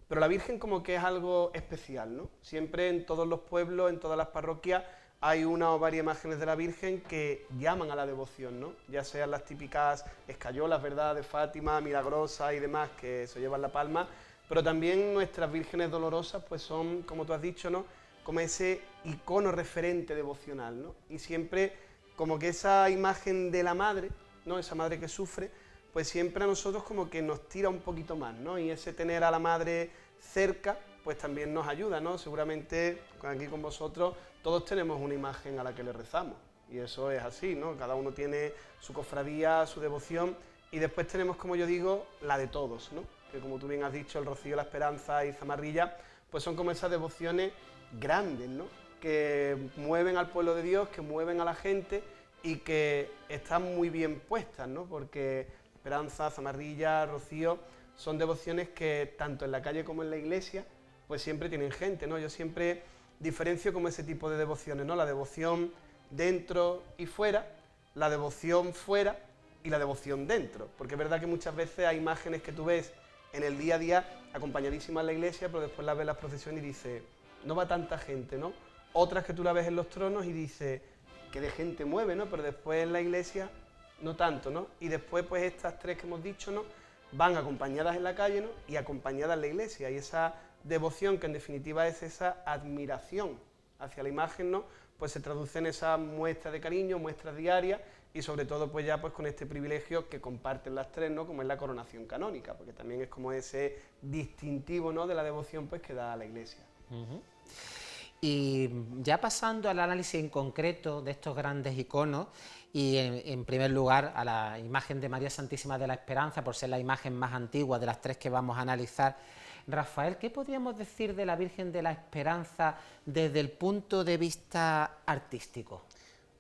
pero la Virgen como que es algo especial, ¿no? Siempre en todos los pueblos, en todas las parroquias, hay una o varias imágenes de la Virgen que llaman a la devoción, ¿no? Ya sean las típicas escayolas, ¿verdad?, de Fátima, Milagrosa y demás, que se llevan la palma, pero también nuestras vírgenes dolorosas, pues son, como tú has dicho, ¿no?, como ese icono referente devocional, ¿no? Y siempre como que esa imagen de la madre, ¿no?, esa madre que sufre, pues siempre a nosotros como que nos tira un poquito más, ¿no? Y ese tener a la madre cerca, pues también nos ayuda, ¿no? Seguramente aquí con vosotros todos tenemos una imagen a la que le rezamos, y eso es así, ¿no? Cada uno tiene su cofradía, su devoción, y después tenemos, como yo digo, la de todos, ¿no? Que como tú bien has dicho, el Rocío, la Esperanza y Zamarrilla, pues son como esas devociones grandes, ¿no? Que mueven al pueblo de Dios, que mueven a la gente y que están muy bien puestas, ¿no? Porque Esperanza, Zamarrilla, Rocío, son devociones que tanto en la calle como en la iglesia, pues siempre tienen gente, ¿no? Yo siempre diferencio como ese tipo de devociones, ¿no? La devoción dentro y fuera, la devoción fuera y la devoción dentro, porque es verdad que muchas veces hay imágenes que tú ves en el día a día acompañadísimas en la iglesia, pero después las ves en las procesiones y dices, no va tanta gente, ¿no? Otras que tú la ves en los tronos y dices, que de gente mueve, ¿no? Pero después en la iglesia no tanto, ¿no? Y después pues estas 3 que hemos dicho, ¿no?, van acompañadas en la calle, ¿no?, y acompañadas en la iglesia, y esa devoción que en definitiva es esa admiración hacia la imagen, ¿no? Pues se traduce en esa muestra de cariño, muestras diarias, y sobre todo pues ya pues con este privilegio que comparten las tres, ¿no? Como es la coronación canónica, porque también es como ese distintivo, ¿no? De la devoción pues que da a la Iglesia. Y ya pasando al análisis en concreto de estos grandes iconos, y en primer lugar a la imagen de María Santísima de la Esperanza, por ser la imagen más antigua de las tres que vamos a analizar, Rafael, ¿qué podríamos decir de la Virgen de la Esperanza desde el punto de vista artístico?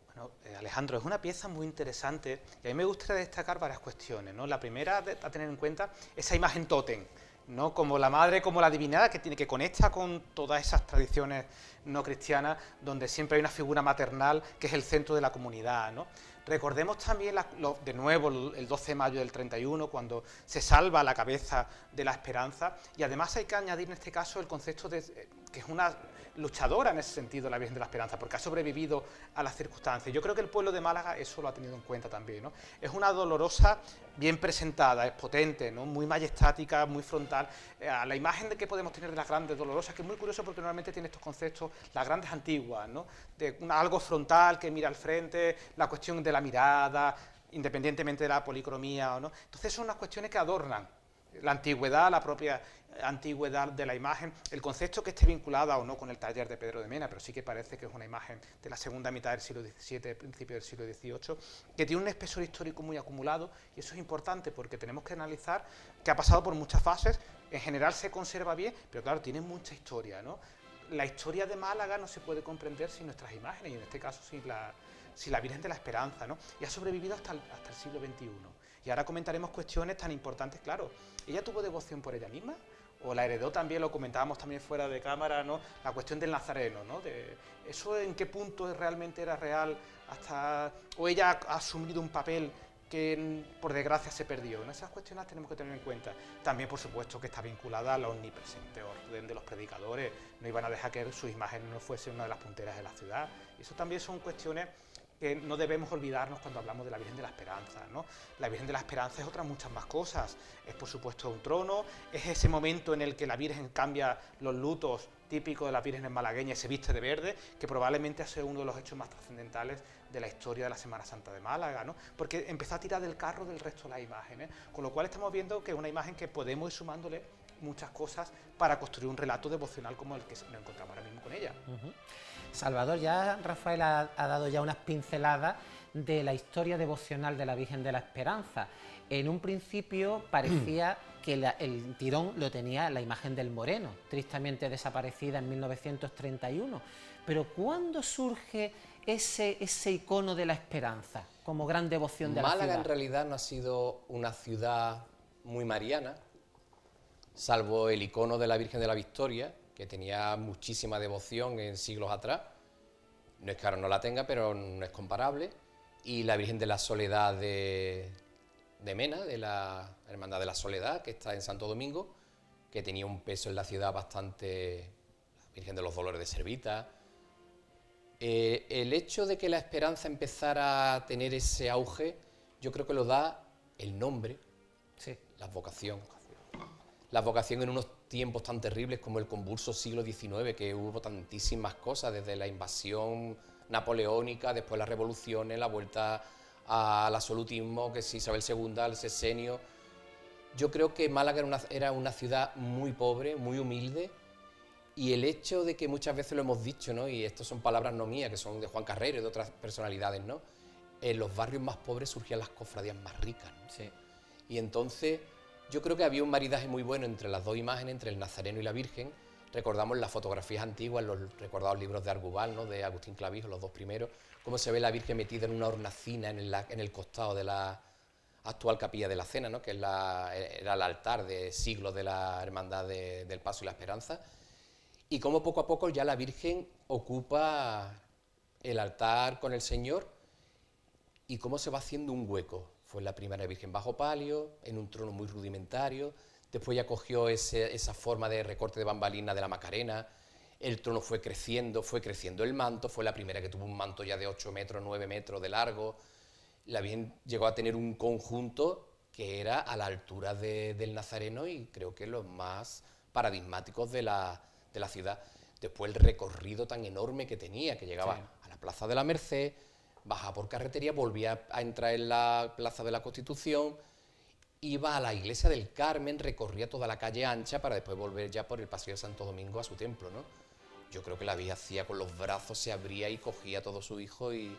Bueno, Alejandro, es una pieza muy interesante y a mí me gustaría destacar varias cuestiones, ¿no? La primera a tener en cuenta esa imagen tótem, ¿no? Como la madre, como la divinidad, que conecta con todas esas tradiciones no cristianas, donde siempre hay una figura maternal que es el centro de la comunidad, ¿no? Recordemos también, de nuevo, el 12 de mayo del 31, cuando se salva la cabeza de la Esperanza, y además hay que añadir en este caso el concepto de que es una luchadora en ese sentido, la Virgen de la Esperanza, porque ha sobrevivido a las circunstancias. Yo creo que el pueblo de Málaga eso lo ha tenido en cuenta también, ¿no? Es una dolorosa bien presentada, es potente, ¿no? Muy majestática, muy frontal. La imagen de que podemos tener de las grandes dolorosas, que es muy curioso porque normalmente tiene estos conceptos, las grandes antiguas, ¿no? De algo frontal que mira al frente, la cuestión de la mirada, independientemente de la policromía o no. Entonces son unas cuestiones que adornan la antigüedad, la propia antigüedad de la imagen, el concepto que esté vinculada o no con el taller de Pedro de Mena, pero sí que parece que es una imagen de la segunda mitad del siglo XVII, principio del siglo XVIII, que tiene un espesor histórico muy acumulado, y eso es importante porque tenemos que analizar que ha pasado por muchas fases, en general se conserva bien, pero claro, tiene mucha historia, ¿no? La historia de Málaga no se puede comprender sin nuestras imágenes, y en este caso sin la Virgen de la Esperanza, ¿no? Y ha sobrevivido hasta el siglo XXI. Y ahora comentaremos cuestiones tan importantes, claro. ¿Ella tuvo devoción por ella misma? ¿O la heredó también? Lo comentábamos también fuera de cámara, ¿no? La cuestión del nazareno, ¿no? ¿Eso en qué punto realmente era real? ¿O ella ha asumido un papel que por desgracia se perdió? En esas cuestiones tenemos que tener en cuenta. También, por supuesto, que está vinculada a la omnipresente orden de los predicadores. No iban a dejar que sus imágenes no fuesen una de las punteras de la ciudad. Y eso también son cuestiones que no debemos olvidarnos cuando hablamos de la Virgen de la Esperanza, ¿no? La Virgen de la Esperanza es otras muchas más cosas. Es, por supuesto, un trono, es ese momento en el que la Virgen cambia los lutos típicos de las vírgenes malagueñas y se viste de verde, que probablemente ha sido uno de los hechos más trascendentales de la historia de la Semana Santa de Málaga, ¿no? Porque empezó a tirar del carro del resto de las imágenes, con lo cual estamos viendo que es una imagen que podemos ir sumándole muchas cosas para construir un relato devocional como el que nos encontramos ahora mismo con ella. Salvador, ya Rafael ha dado ya unas pinceladas de la historia devocional de la Virgen de la Esperanza. En un principio parecía que el tirón lo tenía la imagen del Moreno, tristemente desaparecida en 1931. Pero ¿cuándo surge ese icono de la esperanza como gran devoción de la ciudad? Málaga en realidad no ha sido una ciudad muy mariana, salvo el icono de la Virgen de la Victoria, que tenía muchísima devoción en siglos atrás. No es que ahora no la tenga, pero no es comparable. Y la Virgen de la Soledad de Mena, de la Hermandad de la Soledad, que está en Santo Domingo, que tenía un peso en la ciudad bastante... La Virgen de los Dolores de Servita. El hecho de que la esperanza empezara a tener ese auge, yo creo que lo da el nombre, sí, la vocación. La vocación en unos tiempos tan terribles como el convulso siglo XIX, que hubo tantísimas cosas, desde la invasión napoleónica, después las revoluciones, la vuelta al absolutismo, que si Isabel II, al sexenio. Yo creo que Málaga era una ciudad muy pobre, muy humilde, y el hecho de que muchas veces lo hemos dicho, ¿no? Y estas son palabras no mías, que son de Juan Carrero y de otras personalidades, ¿no? En los barrios más pobres surgían las cofradías más ricas, ¿no? Sí. Y entonces yo creo que había un maridaje muy bueno entre las dos imágenes, entre el Nazareno y la Virgen. Recordamos las fotografías antiguas, los recordados libros de Argubal, ¿no? De Agustín Clavijo, los dos primeros, cómo se ve la Virgen metida en una hornacina en el costado de la actual Capilla de la Cena, ¿no? Que era el altar de siglos de la Hermandad del Paso y la Esperanza, y cómo poco a poco ya la Virgen ocupa el altar con el Señor y cómo se va haciendo un hueco. Fue la primera Virgen bajo palio, en un trono muy rudimentario, después ya cogió esa forma de recorte de bambalina de la Macarena, el trono fue creciendo el manto, fue la primera que tuvo un manto ya de 8 metros, 9 metros de largo. La Virgen llegó a tener un conjunto que era a la altura del Nazareno y creo que los más paradigmáticos de la ciudad. Después el recorrido tan enorme que tenía, que llegaba a la Plaza de la Merced, bajaba por carretería, volvía a entrar en la Plaza de la Constitución, iba a la iglesia del Carmen, recorría toda la calle ancha para después volver ya por el Paseo de Santo Domingo a su templo, ¿no? Yo creo que la Virgen hacía con los brazos, se abría y cogía a todo su hijo, y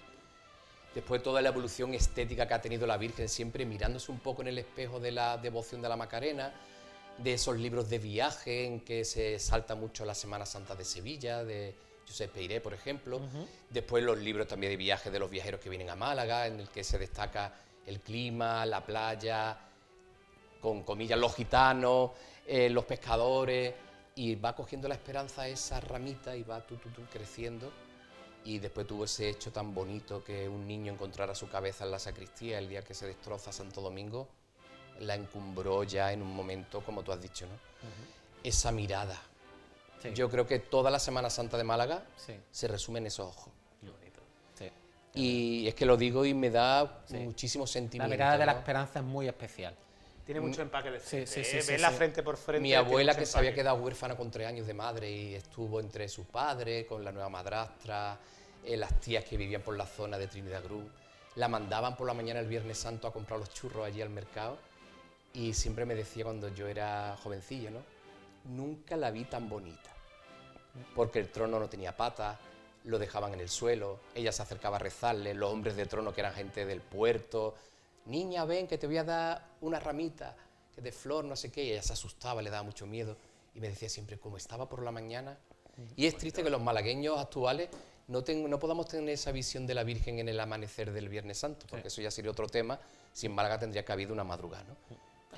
después toda la evolución estética que ha tenido la Virgen, siempre mirándose un poco en el espejo de la devoción de la Macarena, de esos libros de viaje en que se salta mucho la Semana Santa de Sevilla, de Josep Peiré, por ejemplo. Después los libros también de viaje de los viajeros que vienen a Málaga, en el que se destaca el clima, la playa, con comillas, los gitanos, los pescadores, y va cogiendo la esperanza esa ramita y va creciendo. Y después tuvo ese hecho tan bonito que un niño encontrara su cabeza en la sacristía el día que se destroza Santo Domingo, la encumbró ya en un momento, como tú has dicho, ¿no? Esa mirada. Sí. Yo creo que toda la Semana Santa de Málaga se resume en esos ojos. Qué bonito. Sí. Y es que lo digo y me da muchísimo sentimiento. La mirada de la esperanza es muy especial. Tiene mucho empaque de frente. Ves la frente por frente. Mi abuela, que se había quedado huérfana con 3 años de madre y estuvo entre sus padres, con la nueva madrastra, las tías que vivían por la zona de Trinidad Cruz, la mandaban por la mañana el Viernes Santo a comprar los churros allí al mercado, y siempre me decía cuando yo era jovencillo, ¿no? Nunca la vi tan bonita, porque el trono no tenía patas, lo dejaban en el suelo, ella se acercaba a rezarle, los hombres de trono, que eran gente del puerto, niña, ven que te voy a dar una ramita, que de flor, no sé qué, y ella se asustaba, le daba mucho miedo, y me decía siempre, como estaba por la mañana. Y es triste que los malagueños actuales no podamos tener esa visión de la Virgen en el amanecer del Viernes Santo, porque eso ya sería otro tema, si en Málaga tendría que haber una madrugada, ¿no?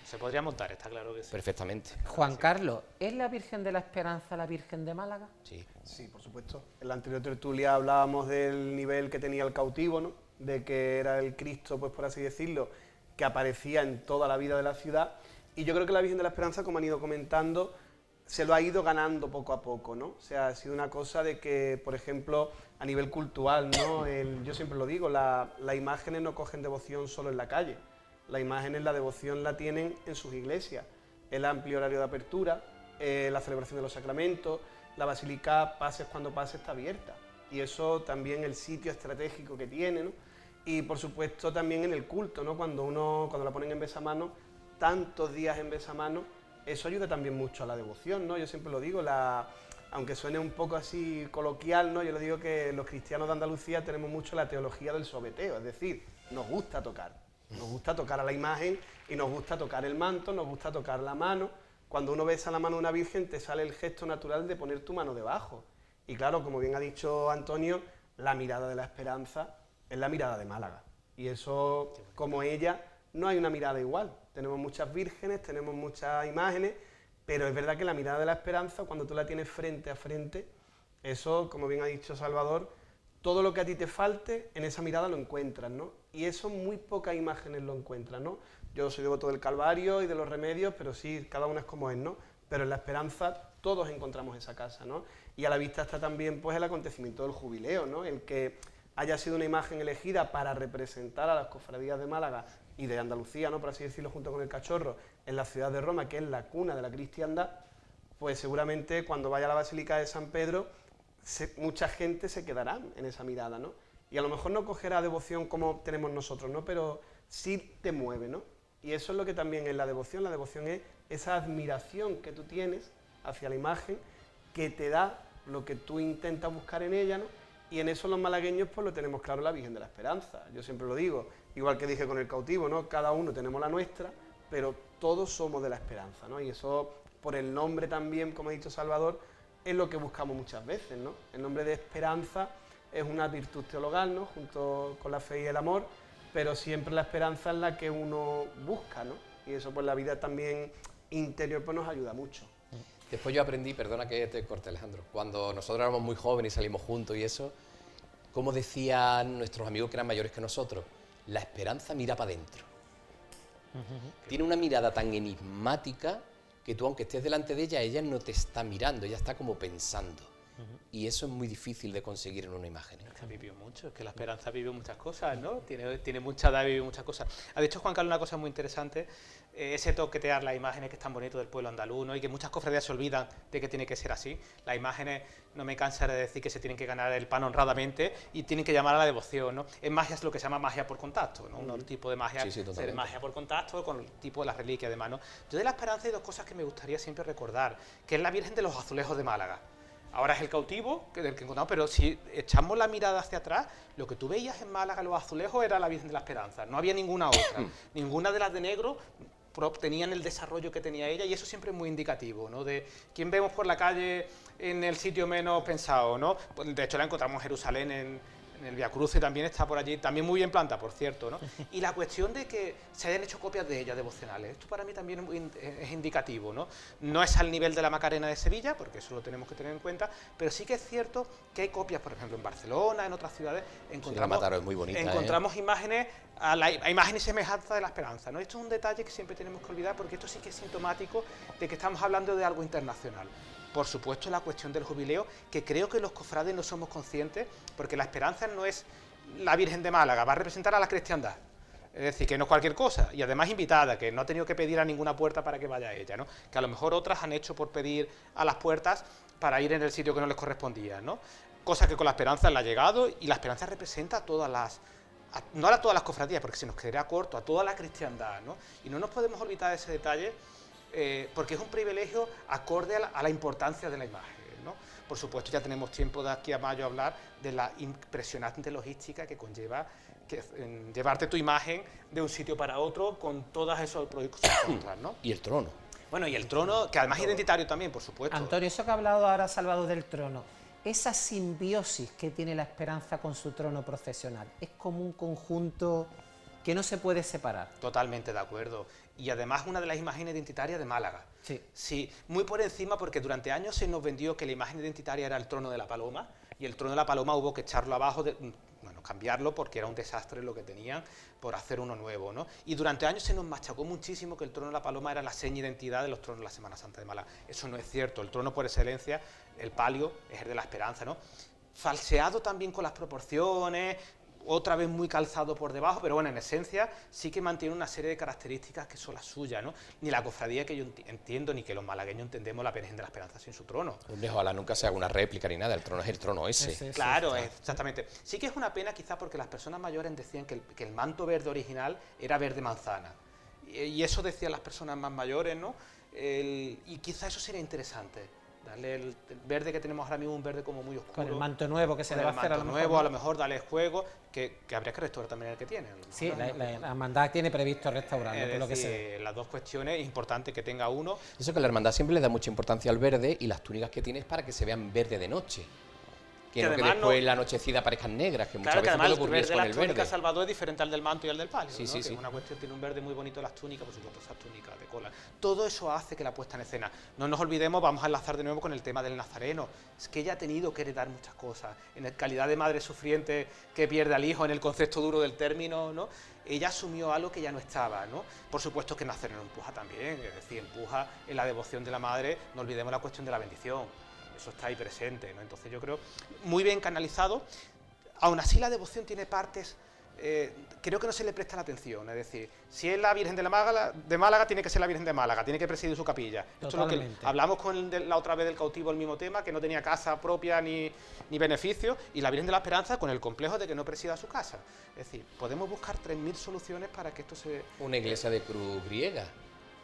Se podría montar, está claro que sí. Perfectamente. Juan Carlos, ¿es la Virgen de la Esperanza la Virgen de Málaga? Sí. Sí, por supuesto. En la anterior tertulia hablábamos del nivel que tenía el cautivo, ¿no? De que era el Cristo, pues por así decirlo, que aparecía en toda la vida de la ciudad. Y yo creo que la Virgen de la Esperanza, como han ido comentando, se lo ha ido ganando poco a poco, ¿no? O sea, ha sido una cosa de que, por ejemplo, a nivel cultural, ¿no? Yo siempre lo digo, las imágenes no cogen devoción solo en la calle. Las imágenes, la devoción la tienen en sus iglesias. El amplio horario de apertura, la celebración de los sacramentos, la basílica, pases cuando pase, está abierta. Y eso también el sitio estratégico que tiene, ¿no? Y por supuesto también en el culto, ¿no? Cuando la ponen en besamanos, tantos días en besamanos, eso ayuda también mucho a la devoción, ¿no? Yo siempre lo digo, aunque suene un poco así coloquial, ¿no? Yo lo digo que los cristianos de Andalucía tenemos mucho la teología del sobeteo, es decir, nos gusta tocar a la imagen y nos gusta tocar el manto, nos gusta tocar la mano. Cuando uno besa la mano de una virgen te sale el gesto natural de poner tu mano debajo. Y claro, como bien ha dicho Antonio, la mirada de la esperanza es la mirada de Málaga. Y eso, como ella, no hay una mirada igual. Tenemos muchas vírgenes, tenemos muchas imágenes, pero es verdad que la mirada de la esperanza, cuando tú la tienes frente a frente, eso, como bien ha dicho Salvador, todo lo que a ti te falte, en esa mirada lo encuentras, ¿no? Y eso muy pocas imágenes lo encuentran, ¿no? Yo soy devoto del Calvario y de los remedios, pero sí, cada una es como es, ¿no? Pero en la esperanza todos encontramos esa casa, ¿no? Y a la vista está también pues el acontecimiento del jubileo, ¿no? El que haya sido una imagen elegida para representar a las cofradías de Málaga y de Andalucía, ¿no? Por así decirlo, junto con el Cachorro, en la ciudad de Roma, que es la cuna de la cristiandad, pues seguramente cuando vaya a la Basílica de San Pedro, mucha gente se quedará en esa mirada, ¿no? Y a lo mejor no cogerá devoción como tenemos nosotros, ¿no? Pero sí te mueve, ¿no? Y eso es lo que también es la devoción es esa admiración que tú tienes hacia la imagen, que te da lo que tú intentas buscar en ella, ¿no? Y en eso los malagueños pues lo tenemos claro, la Virgen de la Esperanza. Yo siempre lo digo, igual que dije con el cautivo, ¿no? Cada uno tenemos la nuestra, pero todos somos de la esperanza, ¿no? Y eso, por el nombre también, como ha dicho Salvador, es lo que buscamos muchas veces, ¿no? El nombre de esperanza es una virtud teologal, ¿no? Junto con la fe y el amor, pero siempre la esperanza es la que uno busca, ¿no? Y eso pues la vida también interior pues nos ayuda mucho. Después yo aprendí, perdona que te corte Alejandro, cuando nosotros éramos muy jóvenes y salimos juntos y eso, como decían nuestros amigos que eran mayores que nosotros, la esperanza mira para adentro. Tiene una mirada tan enigmática que tú, aunque estés delante de ella, ella no te está mirando, ella está como pensando. Y eso es muy difícil de conseguir en una imagen. Ha vivido mucho, es que la esperanza vive muchas cosas, ¿no? Tiene mucha edad y vive muchas cosas. Ha dicho Juan Carlos una cosa muy interesante, ese toquetear las imágenes que están bonitas del pueblo andaluz, ¿no? Y que muchas cofradías se olvidan de que tiene que ser así. Las imágenes, no me cansaré de decir que se tienen que ganar el pan honradamente y tienen que llamar a la devoción, ¿no? En magia es lo que se llama magia por contacto, ¿no? Un tipo de magia, magia por contacto con el tipo de las reliquias de mano. Yo de la esperanza hay dos cosas que me gustaría siempre recordar, que es la Virgen de los Azulejos de Málaga. Ahora es el cautivo del que encontramos, pero si echamos la mirada hacia atrás, lo que tú veías en Málaga, los azulejos, era la Virgen de la Esperanza. No había ninguna otra. Ninguna de las de negro tenían el desarrollo que tenía ella, y eso siempre es muy indicativo, ¿no? De quién vemos por la calle en el sitio menos pensado, ¿no? Pues, de hecho, la encontramos en Jerusalén, en el Via Crucis también está por allí, también muy bien planta, por cierto, ¿no? Y la cuestión de que se hayan hecho copias de ella, devocionales, esto para mí también es indicativo, ¿no? No es al nivel de la Macarena de Sevilla, porque eso lo tenemos que tener en cuenta, pero sí que es cierto que hay copias, por ejemplo, en Barcelona, en otras ciudades, encontramos imágenes a imagen y semejanza de la esperanza, ¿no? Esto es un detalle que siempre tenemos que olvidar, porque esto sí que es sintomático de que estamos hablando de algo internacional. Por supuesto, la cuestión del jubileo, que creo que los cofrades no somos conscientes, porque la esperanza no es la Virgen de Málaga, va a representar a la cristiandad. Es decir, que no es cualquier cosa, y además invitada, que no ha tenido que pedir a ninguna puerta para que vaya a ella, ¿no? Que a lo mejor otras han hecho por pedir a las puertas para ir en el sitio que no les correspondía, ¿no? Cosa que con la esperanza le ha llegado, y la esperanza representa a todas las... no a todas las cofradías, porque se nos quedaría corto, a toda la cristiandad, ¿no? Y no nos podemos olvidar de ese detalle, porque es un privilegio acorde a la importancia de la imagen, ¿no? Por supuesto, ya tenemos tiempo de aquí a mayo a hablar de la impresionante logística que conlleva llevarte tu imagen de un sitio para otro con todos esos productos, ¿no? Y el trono. Bueno, y el trono, que además es identitario también, por supuesto. Antonio, eso que ha hablado ahora Salvador del trono, esa simbiosis que tiene la esperanza con su trono procesional, es como un conjunto que no se puede separar. Totalmente de acuerdo. Y además una de las imágenes identitarias de Málaga. Sí. Sí, muy por encima, porque durante años se nos vendió que la imagen identitaria era el trono de la paloma, y el trono de la paloma hubo que echarlo abajo, cambiarlo, porque era un desastre lo que tenían, por hacer uno nuevo, ¿no? Y durante años se nos machacó muchísimo que el trono de la paloma era la seña de identidad de los tronos de la Semana Santa de Málaga. Eso no es cierto. El trono por excelencia, el palio, es el de la esperanza, ¿no? Falseado también con las proporciones, otra vez muy calzado por debajo, pero bueno, en esencia sí que mantiene una serie de características que son las suyas, ¿no? Ni la cofradía que yo entiendo, ni que los malagueños entendemos la Virgen de la Esperanza sin su trono. Hombre, ojalá nunca se haga una réplica ni nada, el trono es el trono ese. Claro, exactamente. Sí que es una pena quizás porque las personas mayores decían que el manto verde original era verde manzana. Y eso decían las personas más mayores, ¿no? Y quizás eso sería interesante. Darle el verde que tenemos ahora mismo, un verde como muy oscuro. Con el manto nuevo que se le va a hacer a lo mejor. A lo mejor darle juego, que habría que restaurar también el que tiene. Sí, la hermandad tiene previsto restaurarlo, por lo que sé. Las dos cuestiones, es importante que tenga uno. Eso que la hermandad siempre le da mucha importancia al verde, y las túnicas que tiene es para que se vean verde de noche. Que no que después la anochecida parezcan negras, que muchas veces puede ocurrir con el verde. Salvador es diferente al del manto y al del palio, sí, ¿no? Sí, sí. Es una cuestión, tiene un verde muy bonito las túnicas, por supuesto, esas túnicas de cola. Todo eso hace que la puesta en escena. No nos olvidemos, vamos a enlazar de nuevo con el tema del nazareno. Es que ella ha tenido que heredar muchas cosas. En calidad de madre sufriente que pierde al hijo, en el concepto duro del término, ¿no? Ella asumió algo que ya no estaba, ¿no? Por supuesto que el nazareno empuja también, es decir, empuja en la devoción de la madre, no olvidemos la cuestión de la bendición. Eso está ahí presente, ¿no? Entonces yo creo muy bien canalizado. Aún así la devoción tiene partes, creo que no se le presta la atención, es decir, si es la Virgen de Málaga, tiene que ser la Virgen de Málaga, tiene que presidir su capilla. Esto es lo que hablamos la otra vez del cautivo, el mismo tema, que no tenía casa propia ni beneficio, y la Virgen de la Esperanza con el complejo de que no presida su casa. Es decir, podemos buscar 3000 soluciones para que esto se... Una iglesia de cruz griega.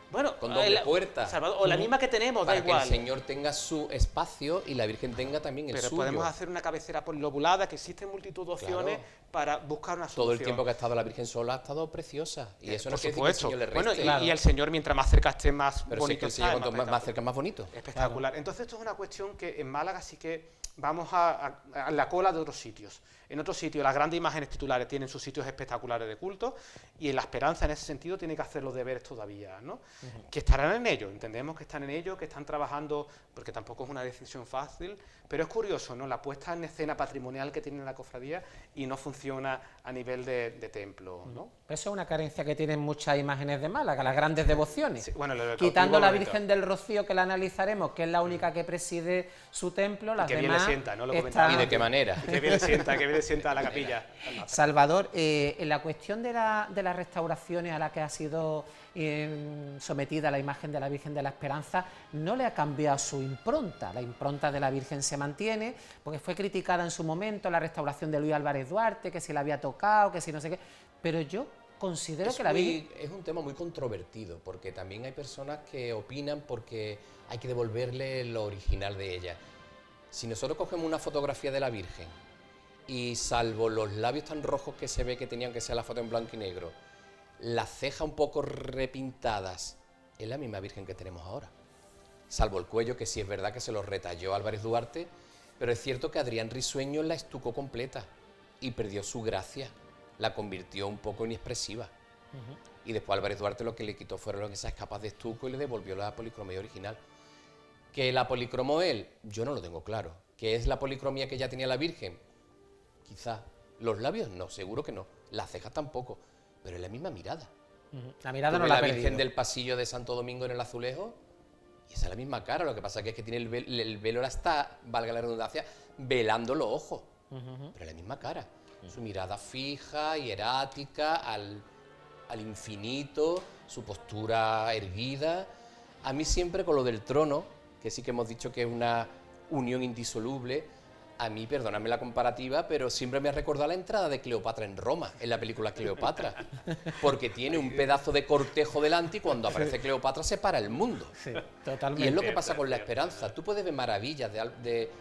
Bueno, con doble puerta. Salvador, o la misma que tenemos, da igual. Para que el Señor tenga su espacio y la Virgen tenga también el suyo. Pero podemos hacer una cabecera lobulada, que existen multitud de opciones para buscar una solución. Todo el tiempo que ha estado la Virgen sola ha estado preciosa. Y eso no quiere decir que el Señor le reste. Bueno, y el Señor, mientras más cerca esté, más pero bonito sí, que el Señor cuanto más cerca, más bonito. Espectacular. Entonces esto es una cuestión que en Málaga sí que vamos a la cola de otros sitios. En otros sitios las grandes imágenes titulares tienen sus sitios espectaculares de culto, y en la Esperanza en ese sentido tiene que hacer los deberes todavía, ¿no? que estarán en ello, entendemos que están en ello, que están trabajando, porque tampoco es una decisión fácil, pero es curioso, ¿no?, la puesta en escena patrimonial que tiene la cofradía y no funciona a nivel de templo, ¿no? Eso es una carencia que tienen muchas imágenes de Málaga, las grandes devociones. Sí, bueno, quitando la Virgen del Rocío, que la analizaremos, que es la única que preside su templo, las demás... Que bien le sienta, ¿no? ¿Y de qué manera? Que bien le sienta a la capilla. Salvador, en la cuestión de las restauraciones a las que ha sido sometida la imagen de la Virgen de la Esperanza, no le ha cambiado su impronta. La impronta de la Virgen se mantiene, porque fue criticada en su momento la restauración de Luis Álvarez Duarte, que si la había tocado, que si no sé qué, pero yo considero que la Virgen... Es un tema muy controvertido, porque también hay personas que opinan porque hay que devolverle lo original de ella. Si nosotros cogemos una fotografía de la Virgen y salvo los labios tan rojos que se ve que tenían, que ser la foto en blanco y negro, las cejas un poco repintadas, es la misma Virgen que tenemos ahora. Salvo el cuello, que sí es verdad que se lo retalló Álvarez Duarte, pero es cierto que Adrián Risueño la estucó completa y perdió su gracia, la convirtió un poco inexpresiva. Y después Álvarez Duarte lo que le quitó fueron esas capas de estuco y le devolvió la policromía original. ¿Que la policromó él? Yo no lo tengo claro. ¿Que es la policromía que ya tenía la Virgen? Quizá. Los labios no, seguro que no. Las cejas tampoco. Pero es la misma mirada. La mirada no la ha perdido. La Virgen del pasillo de Santo Domingo en el Azulejo, y esa es la misma cara. Lo que pasa es que tiene el velo la está, valga la redundancia, velando los ojos. Pero es la misma cara. Su mirada fija, hierática, al infinito, su postura erguida. A mí siempre con lo del trono, que sí que hemos dicho que es una unión indisoluble, a mí, perdóname la comparativa, pero siempre me ha recordado la entrada de Cleopatra en Roma, en la película Cleopatra, porque tiene un pedazo de cortejo delante y cuando aparece Cleopatra se para el mundo. Sí, totalmente. Y es lo que pasa con la Esperanza. Tú puedes ver maravillas de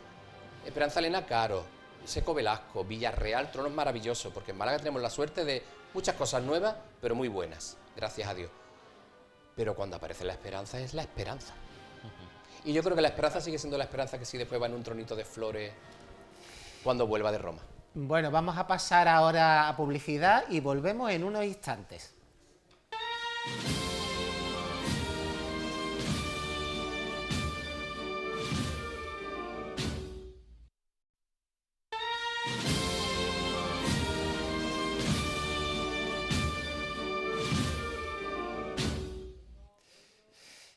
Esperanza Elena Caro, Seco Velasco, Villarreal, tronos maravillosos, porque en Málaga tenemos la suerte de muchas cosas nuevas, pero muy buenas, gracias a Dios. Pero cuando aparece la Esperanza, es la Esperanza. Y yo creo que la Esperanza sigue siendo la Esperanza que sí después va en un tronito de flores cuando vuelva de Roma. Bueno, vamos a pasar ahora a publicidad y volvemos en unos instantes.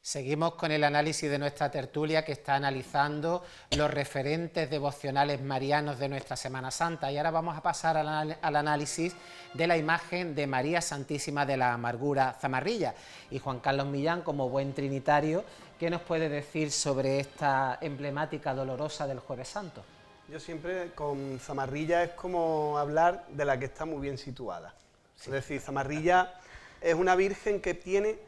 Seguimos con el análisis de nuestra tertulia, que está analizando los referentes devocionales marianos de nuestra Semana Santa, y ahora vamos a pasar al análisis de la imagen de María Santísima de la Amargura Zamarrilla. Y Juan Carlos Millán, como buen trinitario, ¿qué nos puede decir sobre esta emblemática dolorosa del Jueves Santo? Yo siempre con Zamarrilla es como hablar de la que está muy bien situada. Sí. Es decir, Zamarrilla es una virgen que tiene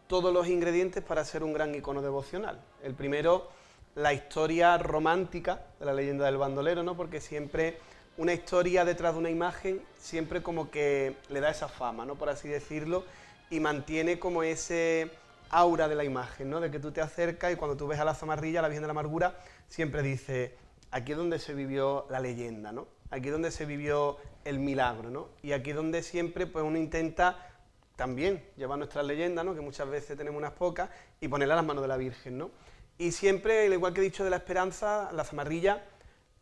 todos los ingredientes para ser un gran icono devocional. El primero, la historia romántica de la leyenda del bandolero, ¿no? Porque siempre una historia detrás de una imagen, siempre como que le da esa fama, ¿no?, por así decirlo, y mantiene como ese aura de la imagen, ¿no?, de que tú te acercas y cuando tú ves a la Zamarrilla, la Virgen de la Amargura, siempre dice, aquí es donde se vivió la leyenda, ¿no?, aquí es donde se vivió el milagro, ¿no?, y aquí es donde siempre pues uno intenta también llevar nuestras leyendas, ¿no?, que muchas veces tenemos unas pocas, y ponerla a las manos de la Virgen, ¿no? Y siempre, al igual que he dicho de la Esperanza, la Zamarrilla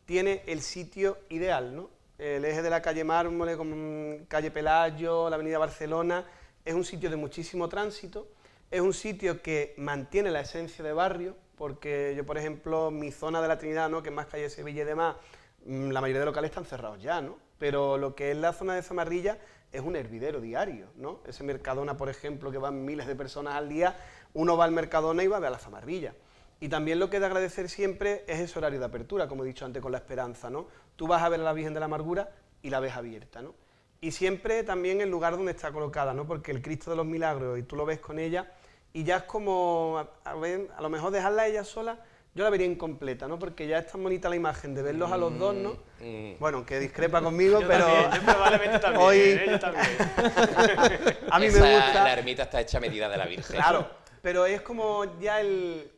tiene el sitio ideal, ¿no? El eje de la calle Mármol, como calle Pelayo, la avenida Barcelona, es un sitio de muchísimo tránsito, es un sitio que mantiene la esencia de barrio, porque yo, por ejemplo, mi zona de la Trinidad, ¿no?, que es más calle Sevilla y demás, la mayoría de locales están cerrados ya, ¿no? Pero lo que es la zona de Zamarrilla es un hervidero diario, ¿no? Ese Mercadona, por ejemplo, que van miles de personas al día, uno va al Mercadona y va a ver a la Zamarrilla. Y también lo que he de agradecer siempre es ese horario de apertura, como he dicho antes con la Esperanza, ¿no? Tú vas a ver a la Virgen de la Amargura y la ves abierta, ¿no? Y siempre también el lugar donde está colocada, ¿no? Porque el Cristo de los Milagros, y tú lo ves con ella, y ya es como, a lo mejor dejarla a ella sola, yo la vería incompleta, ¿no? Porque ya es tan bonita la imagen de verlos a los dos, ¿no? Bueno, que discrepa conmigo, yo pero... También, yo probablemente también, hoy... yo también. A mí me gusta... La ermita está hecha a medida de la Virgen. Claro, pero es como ya el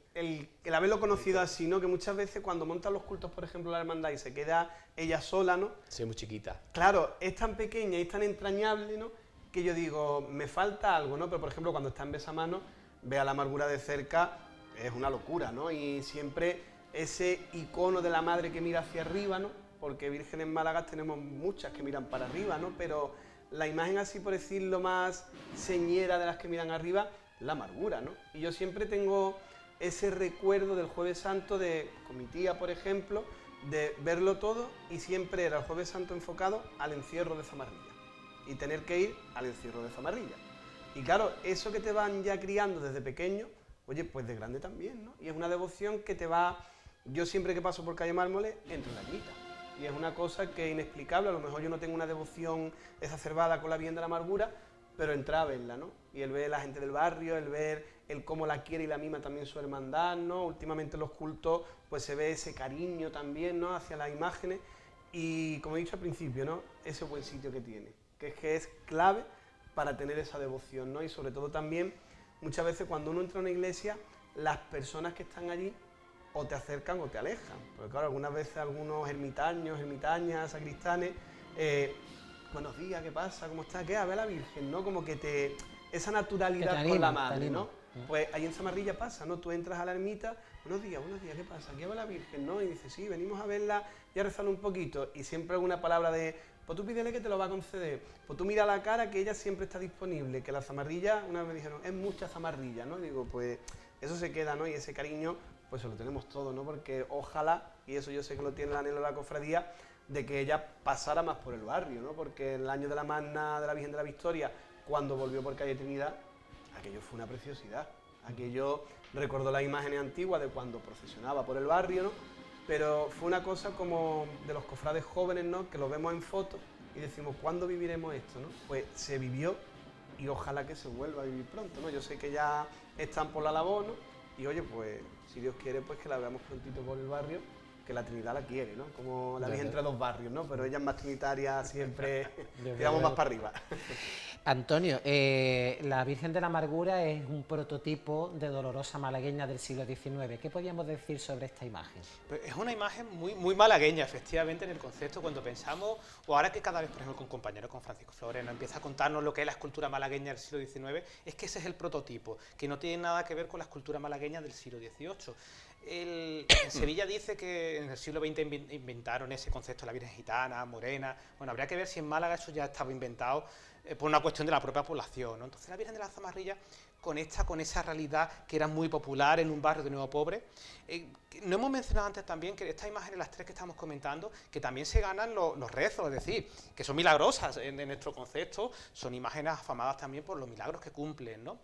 haberlo conocido así, ¿no? Que muchas veces cuando montan los cultos, por ejemplo, la hermandad y se queda ella sola, ¿no? Sí, muy chiquita. Claro, es tan pequeña y es tan entrañable, ¿no?, que yo digo, me falta algo, ¿no? Pero, por ejemplo, cuando está en besamano, ve a la amargura de cerca, es una locura, ¿no? Y siempre ese icono de la madre que mira hacia arriba, ¿no? Porque Virgen en Málaga tenemos muchas que miran para arriba, ¿no? Pero la imagen así, por decirlo, más señera de las que miran arriba, la amargura, ¿no? Y yo siempre tengo ese recuerdo del Jueves Santo con mi tía, por ejemplo, de verlo todo y siempre era el Jueves Santo enfocado al encierro de Zamarrilla y tener que ir al encierro de Zamarrilla. Y claro, eso que te van ya criando desde pequeño, oye, pues de grande también, ¿no? Y es una devoción que te va... Yo siempre que paso por calle Mármoles entro en la ermita. Y es una cosa que es inexplicable, a lo mejor yo no tengo una devoción exacerbada con la Virgen de la Amargura, pero entra a verla, ¿no? Y el ver a la gente del barrio, el ver el cómo la quiere y la mima también su hermandad, ¿no? Últimamente en los cultos pues se ve ese cariño también, ¿no? Hacia las imágenes y, como he dicho al principio, ¿no? Ese buen sitio que tiene, que es clave para tener esa devoción, ¿no? Y sobre todo también, muchas veces cuando uno entra a una iglesia, las personas que están allí o te acercan o te alejan, porque claro, algunas veces algunos ermitaños, ermitañas, sacristanes, buenos días, ¿qué pasa? ¿Cómo estás? ¿Qué? A ver a la Virgen, ¿no? Como que esa naturalidad te anima, con la madre, ¿no? Pues ahí en Zamarrilla pasa, ¿no? Tú entras a la ermita, buenos días, ¿qué pasa? Aquí va la Virgen, ¿no? Y dices, sí, venimos a verla y a rezarle un poquito, y siempre alguna palabra de, pues tú pídele que te lo va a conceder, pues tú mira la cara que ella siempre está disponible, que la zamarrilla, una vez me dijeron, es mucha zamarrilla, ¿no? Digo, pues eso se queda, ¿no? Y ese cariño, pues se lo tenemos todo, ¿no? Porque ojalá, y eso yo sé que lo tiene el anhelo de la cofradía, de que ella pasara más por el barrio, ¿no? Porque el año de la Magna de la Virgen de la Victoria, cuando volvió por calle Trinidad, aquello fue una preciosidad. Aquello recordó las imágenes antiguas de cuando procesionaba por el barrio, ¿no? Pero fue una cosa como de los cofrades jóvenes, ¿no? Que lo vemos en fotos y decimos, ¿cuándo viviremos esto, no? Pues se vivió y ojalá que se vuelva a vivir pronto, ¿no? Yo sé que ya están por la labor, ¿no? Y oye, pues si Dios quiere, pues que la veamos prontito por el barrio, que la Trinidad la quiere, ¿no? Como la Virgen entre dos barrios, ¿no? Pero ella es más trinitaria, siempre tiramos más para arriba. Antonio, la Virgen de la Amargura es un prototipo de dolorosa malagueña del siglo XIX. ¿Qué podríamos decir sobre esta imagen? Pues es una imagen muy malagueña, efectivamente, en el concepto, cuando pensamos, o ahora que cada vez, por ejemplo, con compañeros, con Francisco Flores, nos empieza a contarnos lo que es la escultura malagueña del siglo XIX, es que ese es el prototipo, que no tiene nada que ver con la escultura malagueña del siglo XVIII. En Sevilla dice que en el siglo XX inventaron ese concepto de la Virgen gitana, morena. Bueno, habría que ver si en Málaga eso ya estaba inventado por una cuestión de la propia población, ¿no? Entonces la Virgen de la Zamarrilla conecta con esa realidad que era muy popular en un barrio de Nuevo Pobre. No hemos mencionado antes también que estas imágenes, las tres que estamos comentando, que también se ganan los rezos, es decir, que son milagrosas en nuestro concepto, son imágenes afamadas también por los milagros que cumplen, ¿no?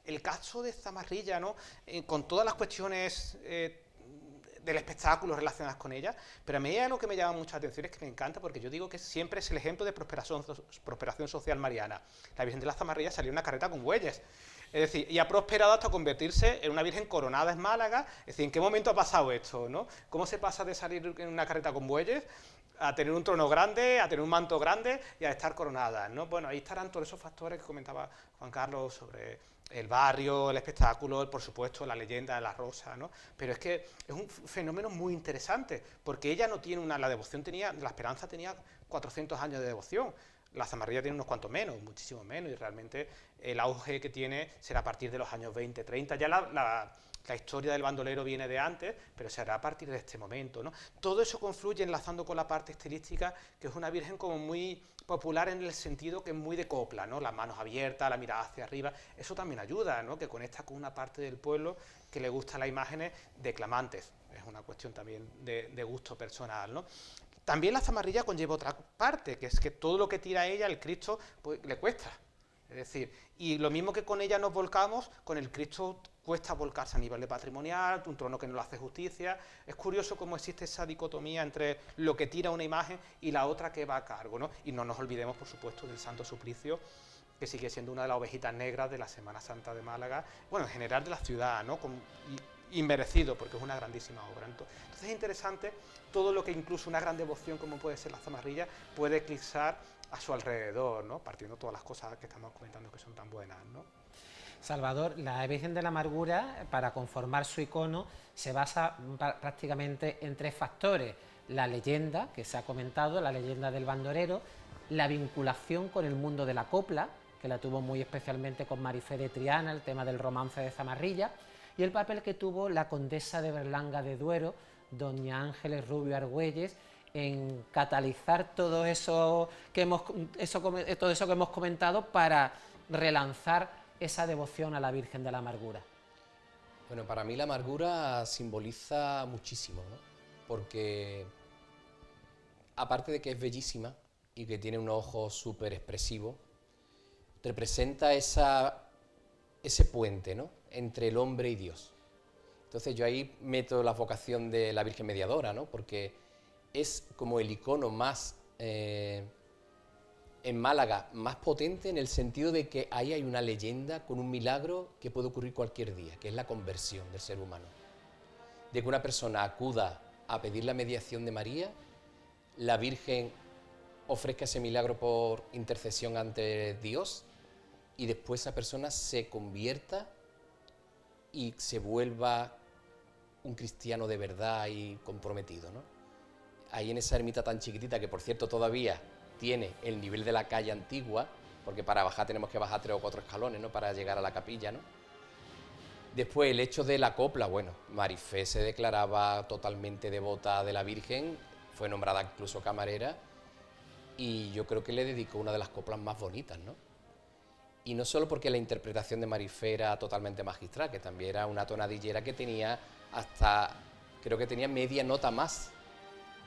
El caso de Zamarrilla, ¿no? Con todas las cuestiones del espectáculo relacionadas con ella, pero a mí lo que me llama mucha atención es que me encanta, porque yo digo que siempre es el ejemplo de prosperación social mariana. La Virgen de la Zamarrilla salió en una carreta con bueyes, es decir, y ha prosperado hasta convertirse en una Virgen coronada en Málaga. Es decir, ¿en qué momento ha pasado esto, no? ¿Cómo se pasa de salir en una carreta con bueyes a tener un trono grande, a tener un manto grande y a estar coronada, ¿no? Bueno, ahí estarán todos esos factores que comentaba Juan Carlos sobre el barrio, el espectáculo, por supuesto, la leyenda de la rosa, ¿no? Pero es que es un fenómeno muy interesante, porque ella no tiene la devoción tenía, la esperanza tenía 400 años de devoción. La Zamarrilla tiene unos cuantos menos, muchísimo menos, y realmente el auge que tiene será a partir de los años 20, 30. Ya la historia del bandolero viene de antes, pero será a partir de este momento, ¿no? Todo eso confluye enlazando con la parte estilística, que es una Virgen como muy popular en el sentido que es muy de copla, ¿no? Las manos abiertas, la mirada hacia arriba, eso también ayuda, ¿no? Que conecta con una parte del pueblo que le gusta las imágenes declamantes, es una cuestión también de gusto personal, ¿no? También la Zamarrilla conlleva otra parte, que es que todo lo que tira ella, el Cristo, pues le cuesta. Es decir, y lo mismo que con ella nos volcamos, con el Cristo cuesta volcarse a nivel de patrimonial, un trono que no le hace justicia. Es curioso cómo existe esa dicotomía entre lo que tira una imagen y la otra que va a cargo, ¿no? Y no nos olvidemos, por supuesto, del Santo Suplicio, que sigue siendo una de las ovejitas negras de la Semana Santa de Málaga, bueno, en general de la ciudad, ¿no? Y merecido, porque es una grandísima obra. Entonces es interesante todo lo que incluso una gran devoción como puede ser la Zamarrilla puede eclipsar a su alrededor, ¿no? Partiendo todas las cosas que estamos comentando que son tan buenas, ¿no? Salvador, la Virgen de la Amargura, para conformar su icono, se basa prácticamente en tres factores: la leyenda, que se ha comentado, la leyenda del bandolero, la vinculación con el mundo de la copla, que la tuvo muy especialmente con Marifé de Triana, el tema del romance de Zamarrilla, y el papel que tuvo la condesa de Berlanga de Duero, doña Ángeles Rubio Argüelles, en catalizar todo eso que hemos comentado para relanzar esa devoción a la Virgen de la Amargura. Bueno, para mí la amargura simboliza muchísimo, ¿no? Porque aparte de que es bellísima y que tiene un ojo súper expresivo, representa ese puente, ¿no?, entre el hombre y Dios. Entonces yo ahí meto la vocación de la Virgen Mediadora, ¿no?, porque es como el icono más, en Málaga, más potente en el sentido de que ahí hay una leyenda con un milagro que puede ocurrir cualquier día, que es la conversión del ser humano. De que una persona acuda a pedir la mediación de María, la Virgen ofrezca ese milagro por intercesión ante Dios y después esa persona se convierta y se vuelva un cristiano de verdad y comprometido, ¿no? Ahí en esa ermita tan chiquitita, que por cierto todavía tiene el nivel de la calle antigua, porque para bajar tenemos que bajar 3 o 4 escalones, ¿no?, para llegar a la capilla, ¿no? Después el hecho de la copla, bueno, Marifé se declaraba totalmente devota de la Virgen, fue nombrada incluso camarera, y yo creo que le dedicó una de las coplas más bonitas, ¿no? Y no solo porque la interpretación de Marifé era totalmente magistral, que también era una tonadillera que tenía creo que tenía media nota más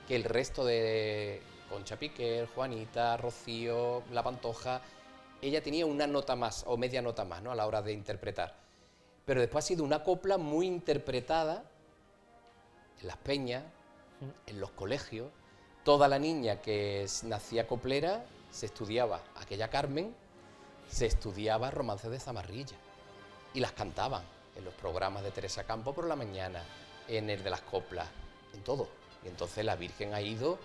que el resto de Concha Piquer, Juanita, Rocío, La Pantoja. Ella tenía una nota más o media nota más, ¿no?, a la hora de interpretar. Pero después ha sido una copla muy interpretada en las peñas, en los colegios. Toda la niña que nacía coplera se estudiaba aquella Carmen, se estudiaba romances de Zamarrilla y las cantaban en los programas de Teresa Campo por la mañana, en el de las coplas, en todo. Y entonces la Virgen ha ido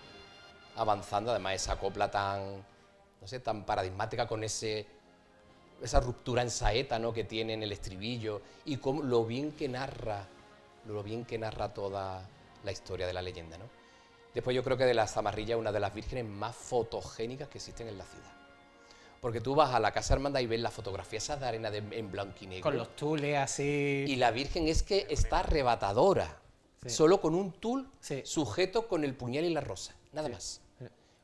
avanzando, además esa copla tan, no sé, tan paradigmática con esa ruptura en saeta, ¿no?, que tiene en el estribillo, y lo bien que narra toda la historia de la leyenda, ¿no? Después yo creo que de la Zamarrilla es una de las vírgenes más fotogénicas que existen en la ciudad. Porque tú vas a la Casa Hermandad y ves las fotografías esas de arena en blanco y negro. Con los tules así. Y la Virgen es que está arrebatadora. Sí. Solo con un tul sujeto con el puñal y la rosa, nada más.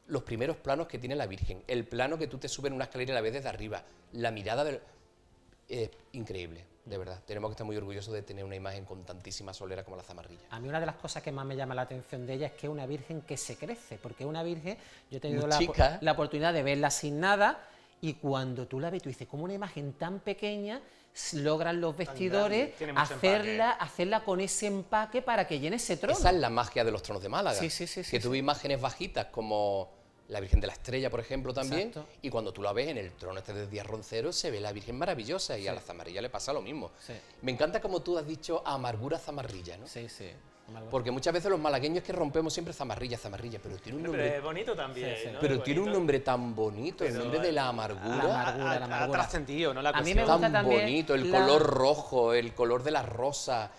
Los primeros planos que tiene la Virgen, el plano que tú te subes en una escalera y la ves desde arriba, la mirada increíble, de verdad. Tenemos que estar muy orgullosos de tener una imagen con tantísima solera como la Zamarrilla. A mí una de las cosas que más me llama la atención de ella es que es una Virgen que se crece, porque es una Virgen, yo he tenido la oportunidad de verla sin nada, y cuando tú la ves, tú dices, como una imagen tan pequeña logran los vestidores hacerla con ese empaque para que llene ese trono. Esa es la magia de los tronos de Málaga. Sí, tuve imágenes bajitas como la Virgen de la Estrella, por ejemplo, también. Exacto. Y cuando tú la ves en el trono de Díaz Roncero, se ve la Virgen maravillosa, y a la Zamarrilla le pasa lo mismo. Me encanta como tú has dicho amargura Zamarrilla, ¿no? Sí. Porque muchas veces los malagueños que rompemos siempre Zamarrilla, pero tiene un nombre... Pero es bonito también, ¿no? Pero tiene un nombre tan bonito, el nombre de la amargura. Ha trascendido, ¿no? La a mí me gusta tan también bonito, el color rojo, el color de la rosa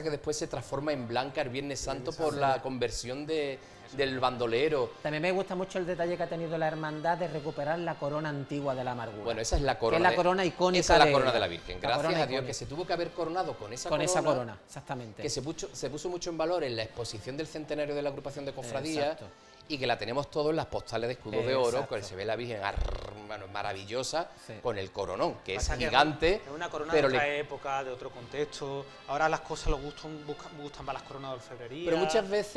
que después se transforma en blanca el Viernes Santo por la conversión del bandolero. También me gusta mucho el detalle que ha tenido la hermandad de recuperar la corona antigua de la amargura. Bueno, esa es la corona. Que es la corona icónica. Esa es la corona de la Virgen. Gracias a Dios que se tuvo que haber coronado con esa corona. Exactamente. Que se puso mucho en valor en la exposición del centenario de la agrupación de cofradías. Y que la tenemos todos en las postales de escudo de oro, que se ve la Virgen maravillosa, con el coronón, que es gigante. Es una corona de otra época, de otro contexto. Ahora las cosas gustan más las coronas de orfebrería. Pero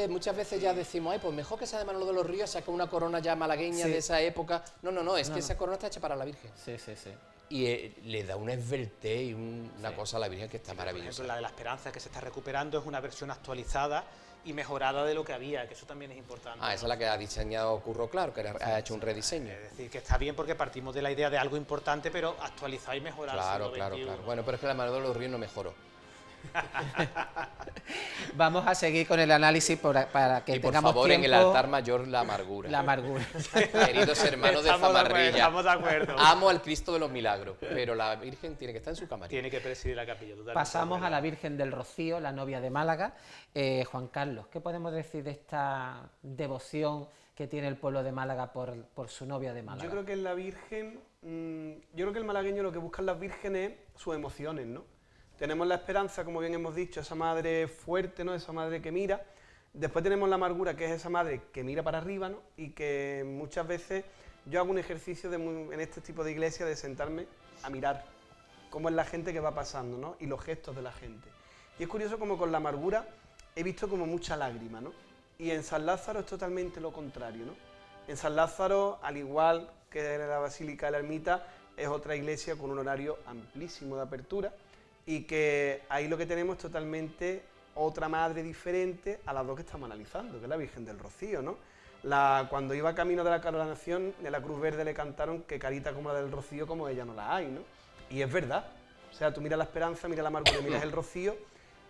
muchas veces ya decimos, ay, pues mejor que sea de Manolo de los Ríos, saca una corona ya malagueña de esa época. No, es que esa corona está hecha para la Virgen. Sí. Y le da una esbeltez y una cosa a la Virgen que está maravillosa. Por ejemplo, la de la Esperanza que se está recuperando es una versión actualizada y mejorada de lo que había, que eso también es importante. Esa es la que ha diseñado Curro Claro, que ha hecho un rediseño. Es decir, que está bien porque partimos de la idea de algo importante, pero actualizar y mejorar. Claro. Bueno, pero es que la Manolo de los Ríos no mejoró. Vamos a seguir con el análisis para que Y por tengamos favor, tiempo. en el altar mayor la amargura. La amargura. Queridos hermanos de Zamarrilla, Estamos de acuerdo. amo al Cristo de los Milagros, pero la Virgen tiene que estar en su camarilla. Tiene que presidir la capilla. Totalmente. Pasamos a la Virgen del Rocío, la novia de Málaga. Juan Carlos, ¿qué podemos decir de esta devoción que tiene el pueblo de Málaga por su novia de Málaga? Yo creo que en la Virgen, yo creo que el malagueño lo que buscan las vírgenes es sus emociones, ¿no? Tenemos la esperanza, como bien hemos dicho, esa madre fuerte, ¿no? Esa madre que mira. Después tenemos la amargura, que es esa madre que mira para arriba, ¿no? Y que muchas veces yo hago un ejercicio en este tipo de iglesia de sentarme a mirar cómo es la gente que va pasando, ¿no? Y los gestos de la gente. Y es curioso como con la amargura he visto como mucha lágrima, ¿no? Y en San Lázaro es totalmente lo contrario, ¿no? En San Lázaro, al igual que en la Basílica de la Ermita, es otra iglesia con un horario amplísimo de apertura y que ahí lo que tenemos es totalmente otra madre diferente a las dos que estamos analizando, que es la Virgen del Rocío, ¿no? Cuando iba camino de la coronación, de la Cruz Verde le cantaron que carita como la del Rocío, como ella no la hay, ¿no? Y es verdad. O sea, tú miras la esperanza, miras la amargura, miras el Rocío,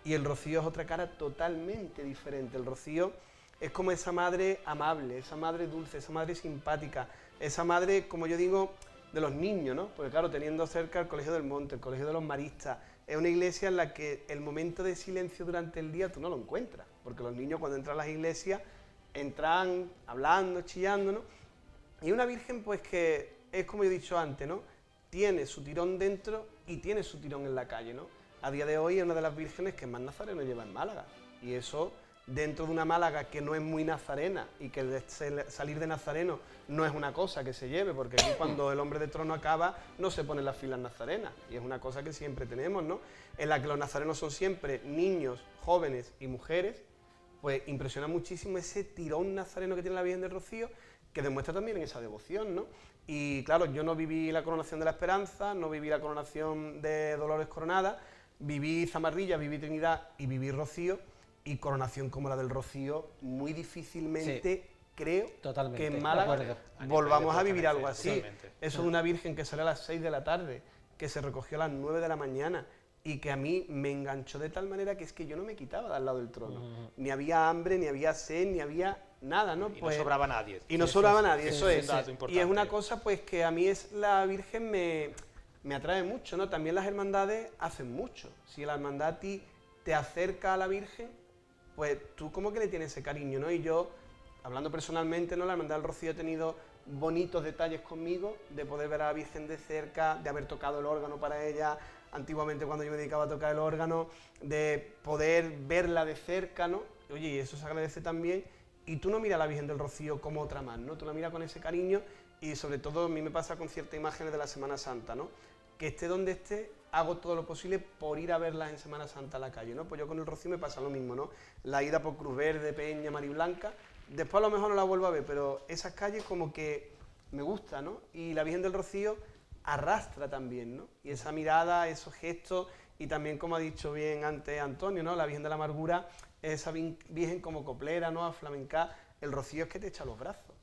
y el Rocío es otra cara totalmente diferente. El Rocío es como esa madre amable, esa madre dulce, esa madre simpática, esa madre, como yo digo, de los niños, ¿no? Porque claro, teniendo cerca el Colegio del Monte, el Colegio de los Maristas, es una iglesia en la que el momento de silencio durante el día tú no lo encuentras, porque los niños cuando entran a las iglesias entran hablando, chillando, ¿no? Y una virgen pues que es como yo he dicho antes, ¿no? Tiene su tirón dentro y tiene su tirón en la calle, ¿no? A día de hoy es una de las vírgenes que más nazareno lleva en Málaga, y eso dentro de una Málaga que no es muy nazarena y que salir de nazareno no es una cosa que se lleve, porque aquí cuando el hombre de trono acaba no se ponen las filas nazarenas, y es una cosa que siempre tenemos, ¿no? En la que los nazarenos son siempre niños, jóvenes y mujeres, pues impresiona muchísimo ese tirón nazareno que tiene la Virgen del Rocío, que demuestra también esa devoción, ¿no? Y claro, yo no viví la coronación de la Esperanza, no viví la coronación de Dolores Coronada, viví Zamarrilla, viví Trinidad y viví Rocío, y coronación como la del Rocío, muy difícilmente creo que en Málaga volvamos a vivir algo así. Totalmente. Eso de una virgen que sale a las 6 de la tarde, que se recogió a las 9 de la mañana y que a mí me enganchó de tal manera que es que yo no me quitaba de al lado del trono. Ni había hambre, ni había sed, ni había nada, ¿no? Y no sobraba nadie. Y no sobraba nadie, eso es. un dato Y importante. es una cosa pues que a mí es la Virgen me atrae mucho, ¿no? También las hermandades hacen mucho. Si la hermandad a ti te acerca a la Virgen, pues tú como que le tienes ese cariño, ¿no? Y yo, hablando personalmente, ¿no? La Hermandad del Rocío ha tenido bonitos detalles conmigo, de poder ver a la Virgen de cerca, de haber tocado el órgano para ella, antiguamente cuando yo me dedicaba a tocar el órgano, de poder verla de cerca, ¿no? Oye, y eso se agradece también, y tú no miras a la Virgen del Rocío como otra más, ¿no? Tú la miras con ese cariño, y sobre todo a mí me pasa con ciertas imágenes de la Semana Santa, ¿no? Que esté donde esté, hago todo lo posible por ir a verlas en Semana Santa a la calle, ¿no? Pues yo con el Rocío me pasa lo mismo, ¿no? La ida por Cruz Verde, Peña, Mariblanca, después a lo mejor no la vuelvo a ver, pero esas calles como que me gusta, ¿no? Y la Virgen del Rocío arrastra también, ¿no? Y esa mirada, esos gestos, y también, como ha dicho bien antes Antonio, ¿no? La Virgen de la Amargura, esa Virgen como coplera, ¿no? A flamenca, el Rocío es que te echa los brazos.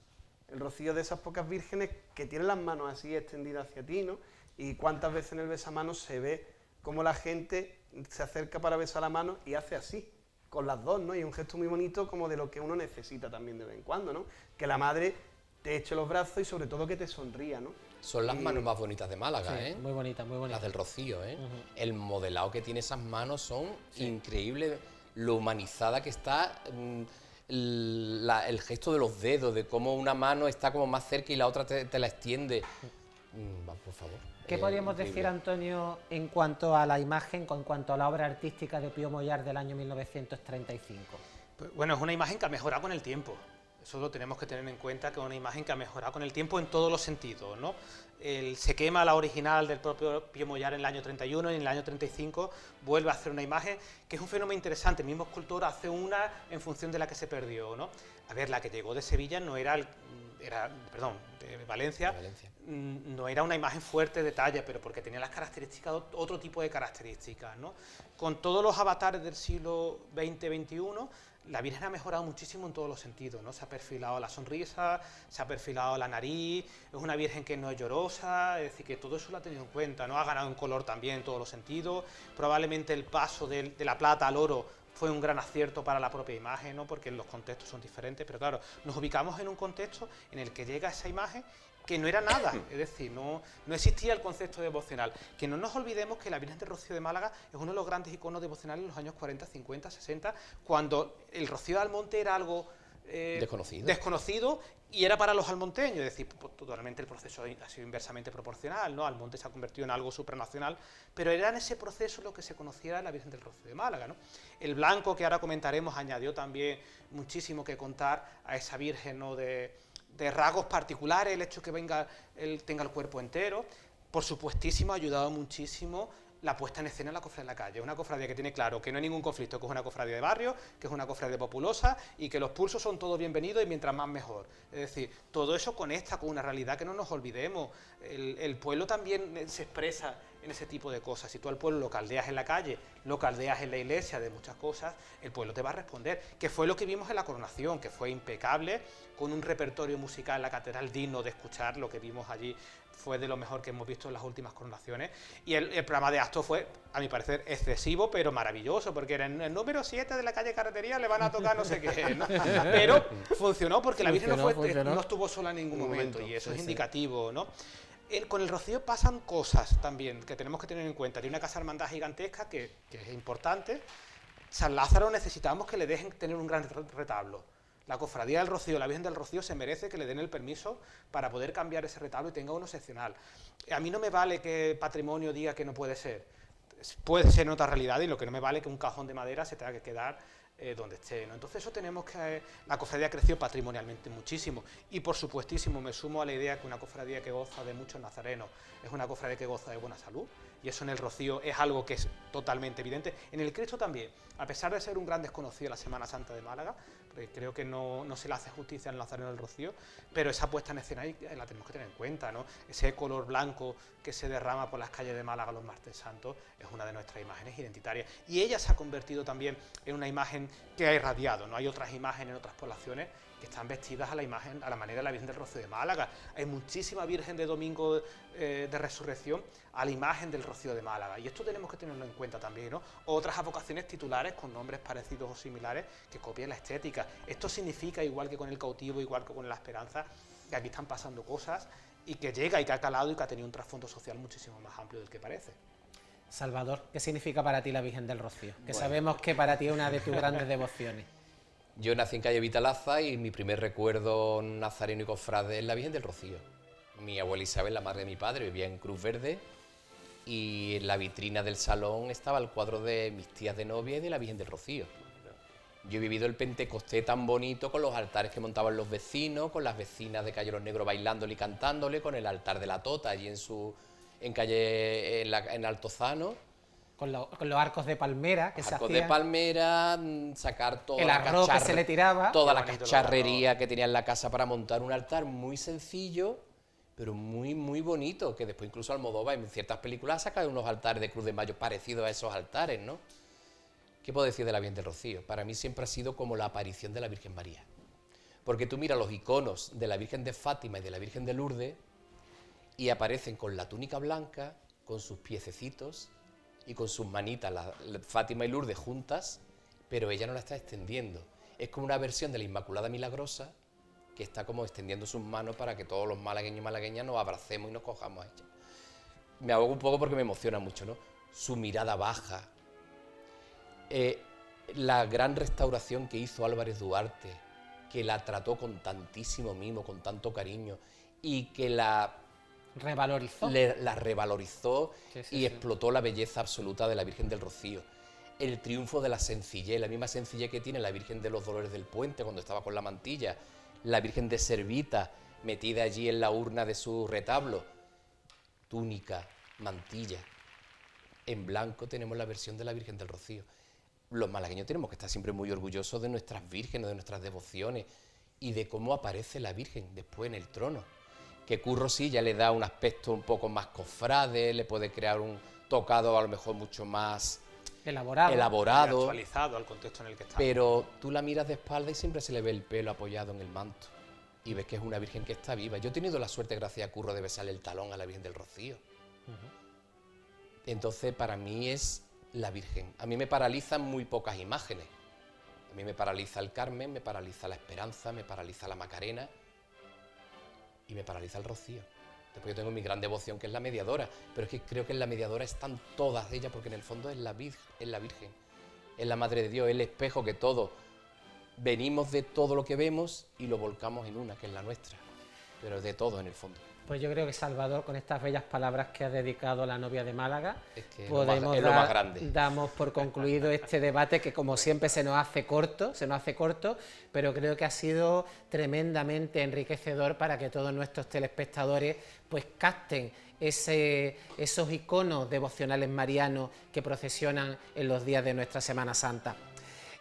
El Rocío de esas pocas vírgenes que tienen las manos así extendidas hacia ti, ¿no? Y cuántas veces en el besamanos se ve cómo la gente se acerca para besar la mano y hace así, con las dos, ¿no? Y es un gesto muy bonito como de lo que uno necesita también de vez en cuando, ¿no? Que la madre te eche los brazos y sobre todo que te sonría, ¿no? Son las manos más bonitas de Málaga, Sí, ¿eh? muy bonita, muy bonita. Las del Rocío, ¿eh? El modelado que tiene esas manos son increíbles, lo humanizada que está, el gesto de los dedos, de cómo una mano está como más cerca y la otra te la extiende. Va, por favor. ¿Qué podríamos decir, Antonio, en cuanto a la imagen, en cuanto a la obra artística de Pío Moyar del año 1935? Pues, bueno, es una imagen que ha mejorado con el tiempo. Eso lo tenemos que tener en cuenta, que es una imagen que ha mejorado con el tiempo en todos los sentidos, ¿no? Se quema la original del propio Pío Moyar en el año 31 y en el año 35 vuelve a hacer una imagen que es un fenómeno interesante. El mismo escultor hace una en función de la que se perdió, ¿no? A ver, la que llegó de Sevilla no era, de Valencia, no era una imagen fuerte de talla, pero porque tenía las características, otro tipo de características, ¿no? Con todos los avatares del siglo XX-XXI, la Virgen ha mejorado muchísimo en todos los sentidos, ¿no? Se ha perfilado la sonrisa, se ha perfilado la nariz, es una Virgen que no es llorosa, es decir, que todo eso lo ha tenido en cuenta, ¿no? Ha ganado en color también en todos los sentidos, probablemente el paso de la plata al oro fue un gran acierto para la propia imagen, ¿no? Porque los contextos son diferentes, pero claro, nos ubicamos en un contexto en el que llega esa imagen que no era nada, es decir, no existía el concepto devocional. Que no nos olvidemos que la Virgen del Rocío de Málaga es uno de los grandes iconos devocionales en los años 40, 50, 60, cuando el Rocío de Almonte era algo desconocido y era para los almonteños, es decir, totalmente el proceso ha sido inversamente proporcional, ¿no? Almonte se ha convertido en algo supranacional, pero era en ese proceso lo que se conociera de la Virgen del Rocío de Málaga, ¿no? El blanco, que ahora comentaremos, añadió también muchísimo que contar a esa Virgen, ¿no? de rasgos particulares, el hecho que tenga el cuerpo entero. Por supuestísimo, ha ayudado muchísimo la puesta en escena de la cofradía de la calle. Una cofradía que tiene claro que no hay ningún conflicto, que es una cofradía de barrio, que es una cofradía populosa y que los pulsos son todos bienvenidos y mientras más mejor. Es decir, todo eso conecta con una realidad que no nos olvidemos. El pueblo también se expresa en ese tipo de cosas. Si tú al pueblo lo caldeas en la calle, lo caldeas en la iglesia de muchas cosas, el pueblo te va a responder. Que fue lo que vimos en la coronación, que fue impecable, con un repertorio musical en la catedral digno de escuchar. Lo que vimos allí fue de lo mejor que hemos visto en las últimas coronaciones. Y el programa de actos fue, a mi parecer, excesivo, pero maravilloso, porque era en el número 7 de la calle Carretería, le van a tocar no sé qué, ¿no? Pero funcionó porque la Virgen no estuvo sola en ningún momento, y eso es indicativo, ¿no? Con el Rocío pasan cosas también que tenemos que tener en cuenta. Tiene una casa hermandad gigantesca que es importante. San Lázaro necesitamos que le dejen tener un gran retablo. La cofradía del Rocío, la Virgen del Rocío, se merece que le den el permiso para poder cambiar ese retablo y tenga uno excepcional. A mí no me vale que Patrimonio diga que no puede ser. Puede ser en otra realidad, y lo que no me vale es que un cajón de madera se tenga que quedar donde esté, ¿no? Entonces eso tenemos que... La cofradía creció patrimonialmente muchísimo, y por supuestísimo me sumo a la idea que una cofradía que goza de muchos nazarenos es una cofradía que goza de buena salud, y eso en el Rocío es algo que es totalmente evidente. En el Cristo también, a pesar de ser un gran desconocido de la Semana Santa de Málaga, porque creo que no se le hace justicia al Nazareno del Rocío, pero esa puesta en escena la tenemos que tener en cuenta, ¿no? Ese color blanco que se derrama por las calles de Málaga los martes santos es una de nuestras imágenes identitarias, y ella se ha convertido también en una imagen que ha irradiado, ¿no? Hay otras imágenes en otras poblaciones que están vestidas a la manera de la Virgen del Rocío de Málaga. Hay muchísima Virgen de Domingo de Resurrección a la imagen del Rocío de Málaga, y esto tenemos que tenerlo en cuenta también, ¿no? Otras advocaciones titulares con nombres parecidos o similares que copian la estética. Esto significa, igual que con el cautivo, igual que con la esperanza, que aquí están pasando cosas y que llega y que ha calado y que ha tenido un trasfondo social muchísimo más amplio del que parece. Salvador, ¿qué significa para ti la Virgen del Rocío? Que sabemos que para ti es una de tus grandes devociones. Yo nací en calle Vitalaza y mi primer recuerdo nazareno y cofrade es la Virgen del Rocío. Mi abuela Isabel, la madre de mi padre, vivía en Cruz Verde, y en la vitrina del salón estaba el cuadro de mis tías de novia y de la Virgen del Rocío. Yo he vivido el Pentecostés tan bonito, con los altares que montaban los vecinos, con las vecinas de Calle Los Negros bailándole y cantándole, con el altar de la Tota allí en Altozano. Con los arcos de palmera que se hacían. Arcos de palmera, sacar toda el arroz que se le tiraba. Toda la cacharrería que tenía en la casa para montar un altar muy sencillo, pero muy, muy bonito, que después incluso Almodóvar en ciertas películas ha sacado unos altares de Cruz de Mayo parecidos a esos altares, ¿no? ¿Qué puedo decir de la Virgen del Rocío? Para mí siempre ha sido como la aparición de la Virgen María. Porque tú miras los iconos de la Virgen de Fátima y de la Virgen de Lourdes y aparecen con la túnica blanca, con sus piececitos y con sus manitas, Fátima y Lourdes juntas, pero ella no la está extendiendo. Es como una versión de la Inmaculada Milagrosa, que está como extendiendo sus manos para que todos los malagueños y malagueñas nos abracemos y nos cojamos a ella. Me ahogo un poco porque me emociona mucho, ¿no? Su mirada baja. La gran restauración que hizo Álvarez Duarte, que la trató con tantísimo mimo, con tanto cariño, y que la revalorizó y explotó la belleza absoluta de la Virgen del Rocío. El triunfo de la sencillez, la misma sencillez que tiene la Virgen de los Dolores del Puente cuando estaba con la mantilla, la Virgen de Servita metida allí en la urna de su retablo, túnica, mantilla. En blanco tenemos la versión de la Virgen del Rocío. Los malagueños tenemos que estar siempre muy orgullosos de nuestras vírgenes, de nuestras devociones y de cómo aparece la Virgen después en el trono. Que Curro sí ya le da un aspecto un poco más cofrade, le puede crear un tocado a lo mejor mucho más elaborado, actualizado al contexto en el que está. pero tú la miras de espalda y siempre se le ve el pelo apoyado en el manto y ves que es una virgen que está viva. Yo he tenido la suerte, gracias a Curro, de besarle el talón a la Virgen del Rocío. Entonces, para mí es la Virgen. A mí me paralizan muy pocas imágenes. A mí me paraliza el Carmen, me paraliza la Esperanza, me paraliza la Macarena y me paraliza el Rocío. Después yo tengo mi gran devoción, que es la mediadora, pero es que creo que en la mediadora están todas ellas, porque en el fondo es la Virgen, es la Madre de Dios, es el espejo que todos venimos de todo lo que vemos y lo volcamos en una, que es la nuestra, pero de todo en el fondo. Pues yo creo que Salvador, con estas bellas palabras que ha dedicado a la novia de Málaga, Es que podemos es lo más grande. damos por concluido este debate que, como siempre, se nos hace corto, pero creo que ha sido tremendamente enriquecedor para que todos nuestros telespectadores pues capten esos iconos devocionales marianos que procesionan en los días de nuestra Semana Santa.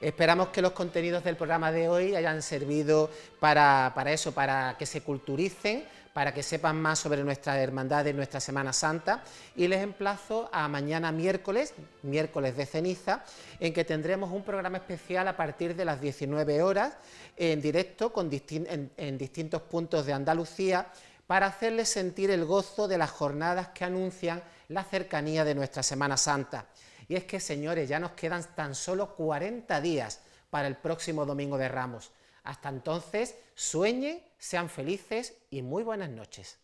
Esperamos que los contenidos del programa de hoy hayan servido para eso, para que se culturicen, para que sepan más sobre nuestra hermandad y nuestra Semana Santa, y les emplazo a mañana miércoles de ceniza, en que tendremos un programa especial a partir de las 19 horas, en directo en distintos puntos de Andalucía, para hacerles sentir el gozo de las jornadas que anuncian la cercanía de nuestra Semana Santa. Y es que, señores, ya nos quedan tan solo 40 días para el próximo Domingo de Ramos. Hasta entonces, sueñen, sean felices y muy buenas noches.